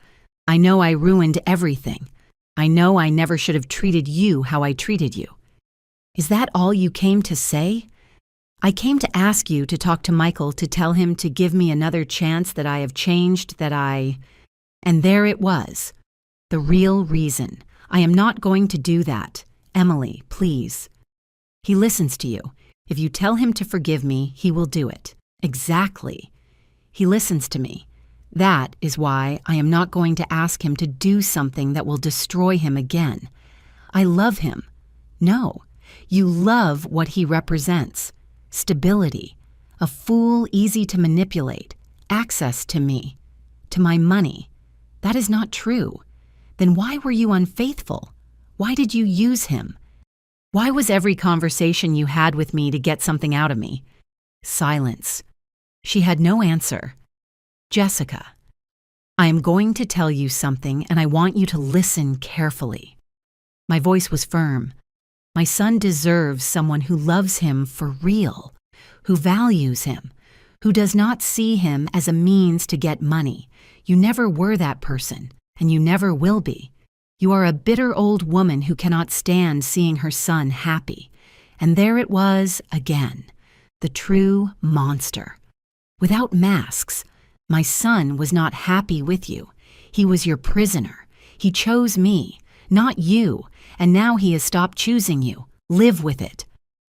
I know I ruined everything. I know I never should have treated you how I treated you. Is that all you came to say? I came to ask you to talk to Michael, to tell him to give me another chance, that I have changed, And there it was. The real reason. I am not going to do that. Emily, please. He listens to you. If you tell him to forgive me, he will do it. Exactly. He listens to me. That is why I am not going to ask him to do something that will destroy him again. I love him. No, you love what he represents. Stability. A fool easy to manipulate. Access to me. To my money. That is not true. Then why were you unfaithful? Why did you use him? Why was every conversation you had with me to get something out of me? Silence. She had no answer. Jessica, I am going to tell you something, and I want you to listen carefully. My voice was firm. My son deserves someone who loves him for real, who values him, who does not see him as a means to get money. You never were that person, and you never will be. You are a bitter old woman who cannot stand seeing her son happy. And there it was again, the true monster. Without masks, my son was not happy with you. He was your prisoner. He chose me, not you, and now he has stopped choosing you. Live with it.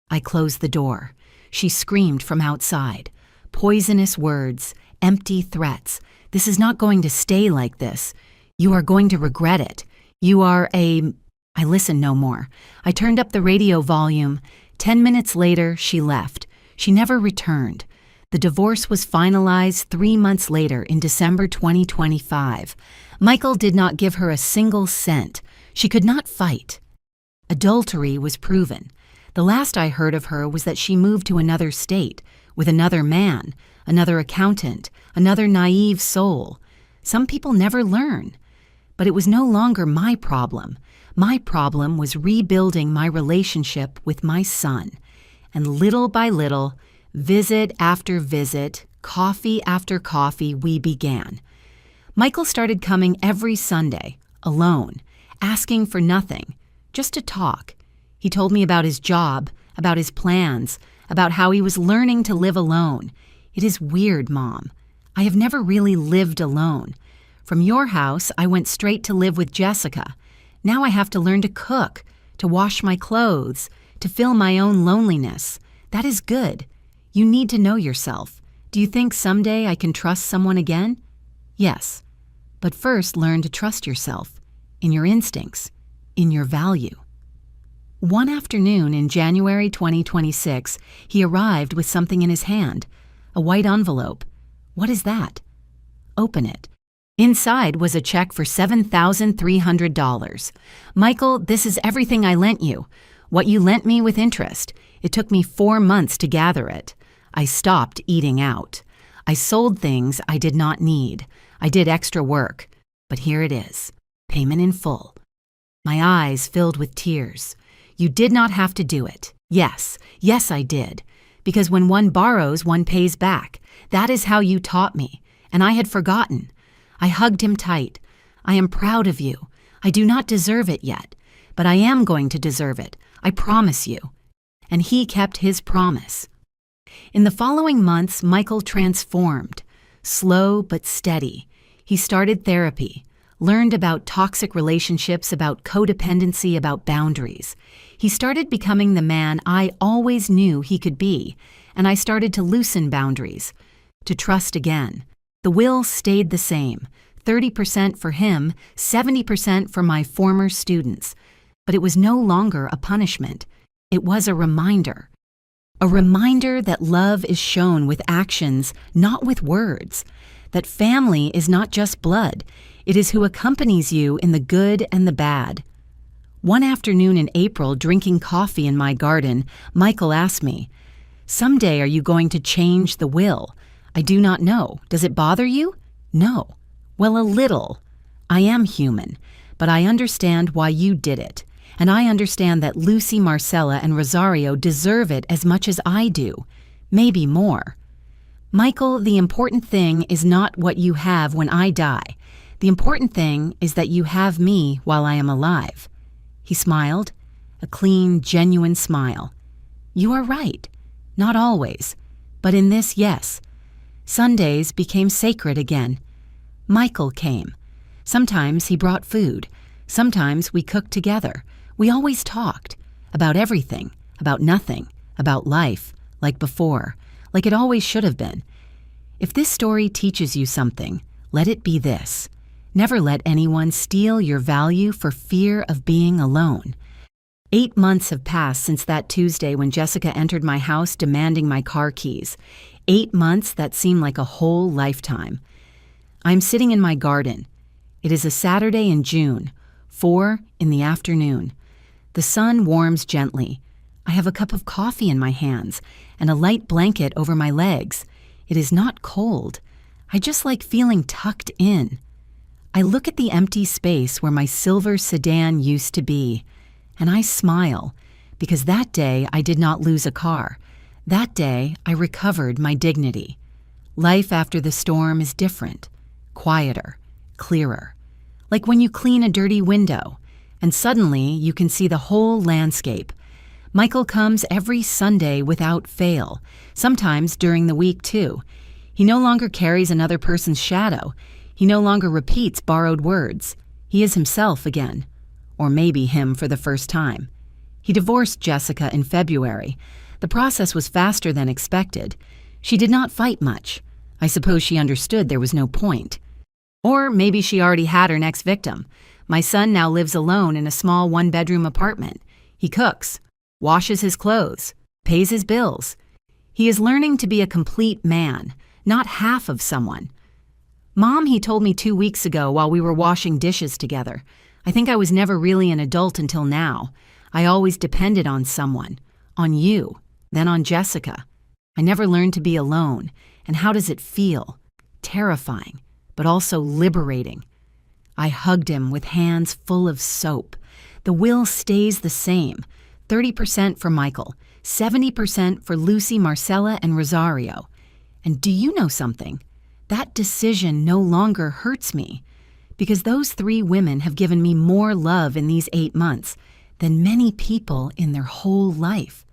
I closed the door. She screamed from outside. Poisonous words, empty threats. This is not going to stay like this. You are going to regret it. I listened no more. I turned up the radio volume. 10 minutes later, she left. She never returned. The divorce was finalized 3 months later in December 2025. Michael did not give her a single cent. She could not fight. Adultery was proven. The last I heard of her was that she moved to another state, with another man, another accountant, another naive soul. Some people never learn. But it was no longer my problem. My problem was rebuilding my relationship with my son. And little by little, visit after visit, Coffee after coffee, we began. Michael started coming every Sunday, alone, asking for nothing, just to talk. He told me about his job, about his plans, about how he was learning to live alone. It is weird, Mom. I have never really lived alone. From your house, I went straight to live with Jessica. Now I have to learn to cook, to wash my clothes, to fill my own loneliness. That is good. You need to know yourself. Do you think someday I can trust someone again? Yes. But first, learn to trust yourself, in your instincts, in your value. One afternoon in January 2026, he arrived with something in his hand, a white envelope. What is that? Open it. Inside was a check for $7,300. Michael, this is everything I lent you. What you lent me with interest. It took me 4 months to gather it. I stopped eating out. I sold things I did not need. I did extra work. But here it is. Payment in full. My eyes filled with tears. You did not have to do it. Yes, I did. Because when one borrows, one pays back. That is how you taught me. And I had forgotten. I hugged him tight. I am proud of you. I do not deserve it yet, but I am going to deserve it. I promise you. And he kept his promise. In the following months, Michael transformed. Slow but steady. He started therapy, learned about toxic relationships, about codependency, about boundaries. He started becoming the man I always knew he could be, and I started to loosen boundaries, to trust again. The will stayed the same, 30% for him, 70% for my former students. But it was no longer a punishment. It was a reminder. A reminder that love is shown with actions, not with words. That family is not just blood. It is who accompanies you in the good and the bad. One afternoon in April, drinking coffee in my garden, Michael asked me, "Someday are you going to change the will?" I do not know. Does it bother you? No. Well, a little. I am human, but I understand why you did it. And I understand that Lucy, Marcella, and Rosario deserve it as much as I do. Maybe more. Michael, the important thing is not what you have when I die. The important thing is that you have me while I am alive. He smiled, a clean, genuine smile. You are right. Not always. But in this, yes. Sundays became sacred again. Michael came. Sometimes he brought food. Sometimes we cooked together. We always talked. About everything. About nothing. About life. Like before. Like it always should have been. If this story teaches you something, let it be this. Never let anyone steal your value for fear of being alone. 8 months have passed since that Tuesday when Jessica entered my house demanding my car keys. 8 months that seem like a whole lifetime. I'm sitting in my garden. It is a Saturday in June, 4 in the afternoon. The sun warms gently. I have a cup of coffee in my hands and a light blanket over my legs. It is not cold. I just like feeling tucked in. I look at the empty space where my silver sedan used to be, and I smile because that day I did not lose a car. That day, I recovered my dignity. Life after the storm is different, quieter, clearer. Like when you clean a dirty window, and suddenly you can see the whole landscape. Michael comes every Sunday without fail, sometimes during the week too. He no longer carries another person's shadow. He no longer repeats borrowed words. He is himself again. Or maybe him for the first time. He divorced Jessica in February. The process was faster than expected. She did not fight much. I suppose she understood there was no point. Or maybe she already had her next victim. My son now lives alone in a small one-bedroom apartment. He cooks, washes his clothes, pays his bills. He is learning to be a complete man, not half of someone. Mom, he told me 2 weeks ago while we were washing dishes together. I think I was never really an adult until now. I always depended on someone, on you. Then on Jessica. I never learned to be alone. And how does it feel? Terrifying, but also liberating. I hugged him with hands full of soap. The will stays the same. 30% for Michael, 70% for Lucy, Marcella, and Rosario. And do you know something? That decision no longer hurts me, because those 3 women have given me more love in these 8 months than many people in their whole life.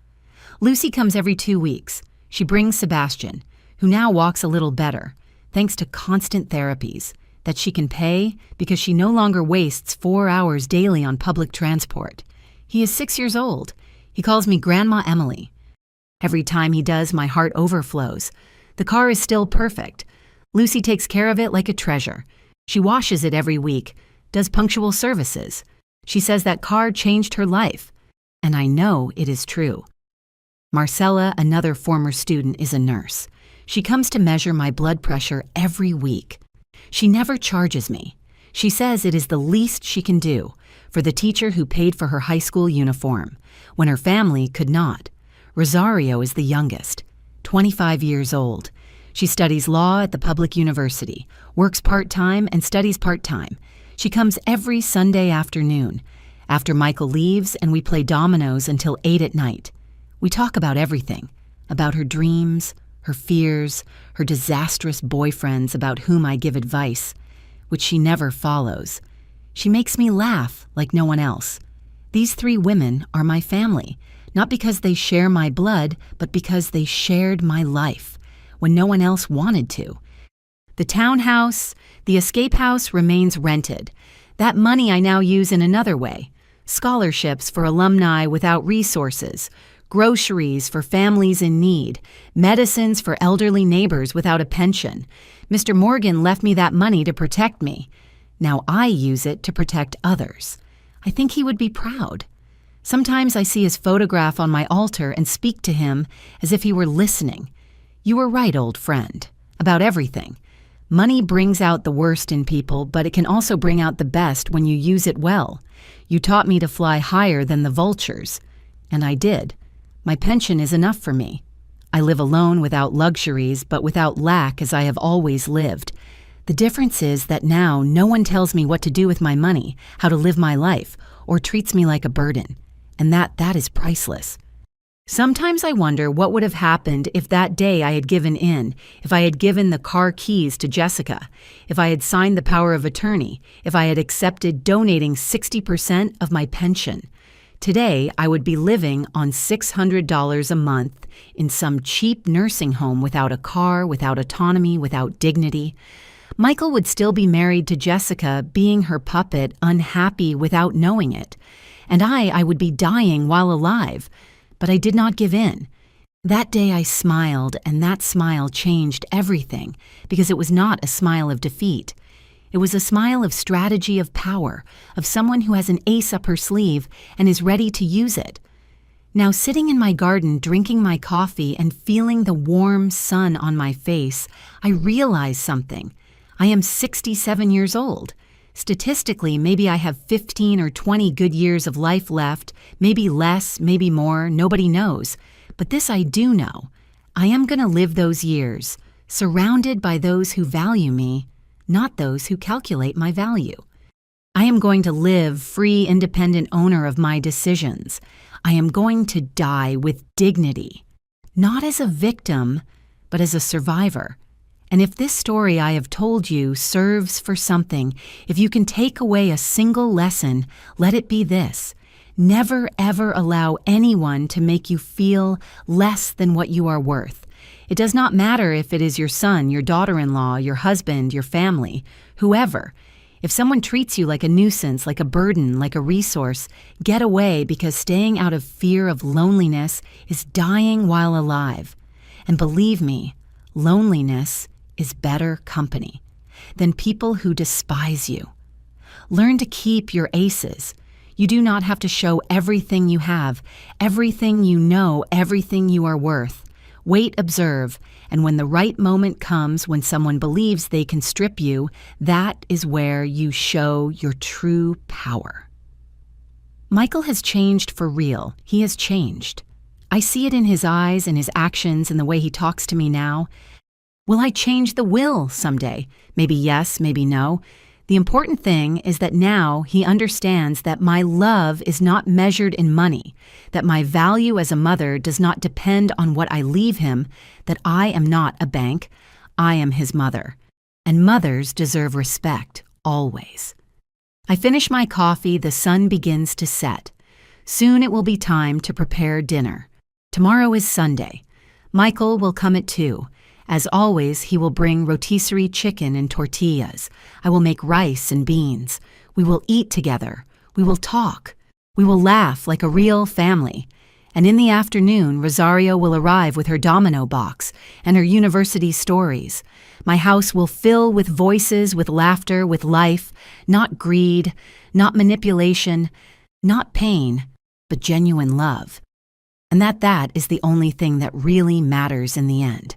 Lucy comes every 2 weeks. She brings Sebastian, who now walks a little better, thanks to constant therapies that she can pay because she no longer wastes 4 hours daily on public transport. He is 6 years old. He calls me Grandma Emily. Every time he does, my heart overflows. The car is still perfect. Lucy takes care of it like a treasure. She washes it every week, does punctual services. She says that car changed her life, and I know it is true. Marcella, another former student, is a nurse. She comes to measure my blood pressure every week. She never charges me. She says it is the least she can do for the teacher who paid for her high school uniform, when her family could not. Rosario is the youngest, 25 years old. She studies law at the public university, works part-time and studies part-time. She comes every Sunday afternoon, after Michael leaves, and we play dominoes until 8 at night. We talk about everything, about her dreams, her fears, her disastrous boyfriends about whom I give advice, which she never follows. She makes me laugh like no one else. These 3 women are my family, not because they share my blood, but because they shared my life when no one else wanted to. The townhouse, the escape house remains rented. That money I now use in another way. Scholarships for alumni without resources, groceries for families in need, medicines for elderly neighbors without a pension. Mr. Morgan left me that money to protect me. Now I use it to protect others. I think he would be proud. Sometimes I see his photograph on my altar and speak to him as if he were listening. You were right, old friend, about everything. Money brings out the worst in people, but it can also bring out the best when you use it well. You taught me to fly higher than the vultures, and I did. My pension is enough for me. I live alone without luxuries, but without lack as I have always lived. The difference is that now no one tells me what to do with my money, how to live my life, or treats me like a burden. And that is priceless. Sometimes I wonder what would have happened if that day I had given in, if I had given the car keys to Jessica, if I had signed the power of attorney, if I had accepted donating 60% of my pension. Today, I would be living on $600 a month in some cheap nursing home without a car, without autonomy, without dignity. Michael would still be married to Jessica, being her puppet, unhappy without knowing it. And I would be dying while alive. But I did not give in. That day I smiled, and that smile changed everything, because it was not a smile of defeat. It was a smile of strategy, of power, of someone who has an ace up her sleeve and is ready to use it. Now, sitting in my garden, drinking my coffee and feeling the warm sun on my face, I realize something. I am 67 years old. Statistically, maybe I have 15 or 20 good years of life left, maybe less, maybe more, nobody knows. But this I do know. I am going to live those years, surrounded by those who value me, not those who calculate my value. I am going to live free, independent owner of my decisions. I am going to die with dignity, not as a victim, but as a survivor. And if this story I have told you serves for something, if you can take away a single lesson, let it be this. Never ever allow anyone to make you feel less than what you are worth. It does not matter if it is your son, your daughter-in-law, your husband, your family, whoever. If someone treats you like a nuisance, like a burden, like a resource, get away, because staying out of fear of loneliness is dying while alive. And believe me, loneliness is better company than people who despise you. Learn to keep your aces. You do not have to show everything you have, everything you know, everything you are worth. Wait, observe, and when the right moment comes, when someone believes they can strip you, that is where you show your true power. Michael has changed for real. He has changed. I see it in his eyes, in his actions, in the way he talks to me now. Will I change the will someday? Maybe yes, maybe no. The important thing is that now he understands that my love is not measured in money, that my value as a mother does not depend on what I leave him, that I am not a bank, I am his mother. And mothers deserve respect, always. I finish my coffee, the sun begins to set. Soon it will be time to prepare dinner. Tomorrow is Sunday. Michael will come at 2. As always, he will bring rotisserie chicken and tortillas. I will make rice and beans. We will eat together. We will talk. We will laugh like a real family. And in the afternoon, Rosario will arrive with her domino box and her university stories. My house will fill with voices, with laughter, with life, not greed, not manipulation, not pain, but genuine love. And that is the only thing that really matters in the end.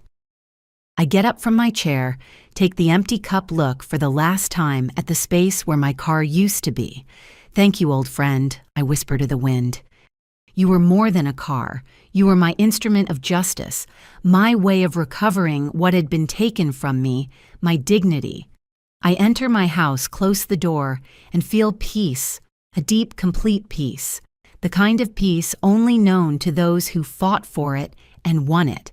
I get up from my chair, take the empty cup look for the last time at the space where my car used to be. Thank you, old friend, I whisper to the wind. You were more than a car. You were my instrument of justice, my way of recovering what had been taken from me, my dignity. I enter my house, close the door, and feel peace, a deep, complete peace, the kind of peace only known to those who fought for it and won it.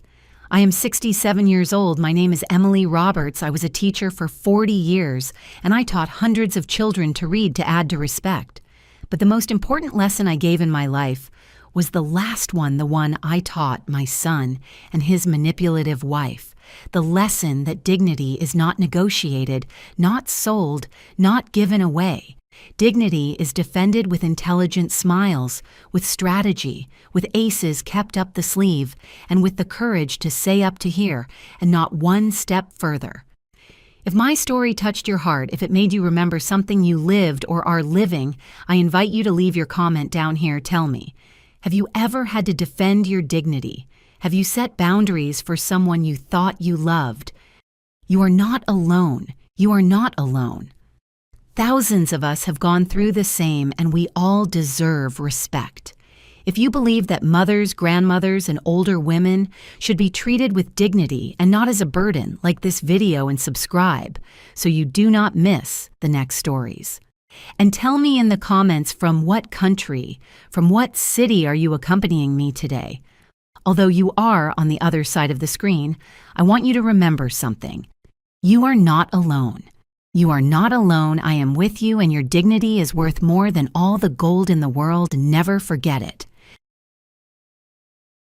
I am 67 years old. My name is Emily Roberts. I was a teacher for 40 years, and I taught hundreds of children to read to add to respect. But the most important lesson I gave in my life was the last one, the one I taught my son and his manipulative wife. The lesson that dignity is not negotiated, not sold, not given away. Dignity is defended with intelligent smiles, with strategy, with aces kept up the sleeve, and with the courage to say up to here and not one step further. If my story touched your heart, if it made you remember something you lived or are living, I invite you to leave your comment down here. Tell me, have you ever had to defend your dignity? Have you set boundaries for someone you thought you loved? You are not alone. You are not alone. Thousands of us have gone through the same, and we all deserve respect. If you believe that mothers, grandmothers, and older women should be treated with dignity and not as a burden, like this video and subscribe so you do not miss the next stories. And tell me in the comments from what country, from what city are you accompanying me today? Although you are on the other side of the screen, I want you to remember something. You are not alone. You are not alone. I am with you, and your dignity is worth more than all the gold in the world. Never forget it.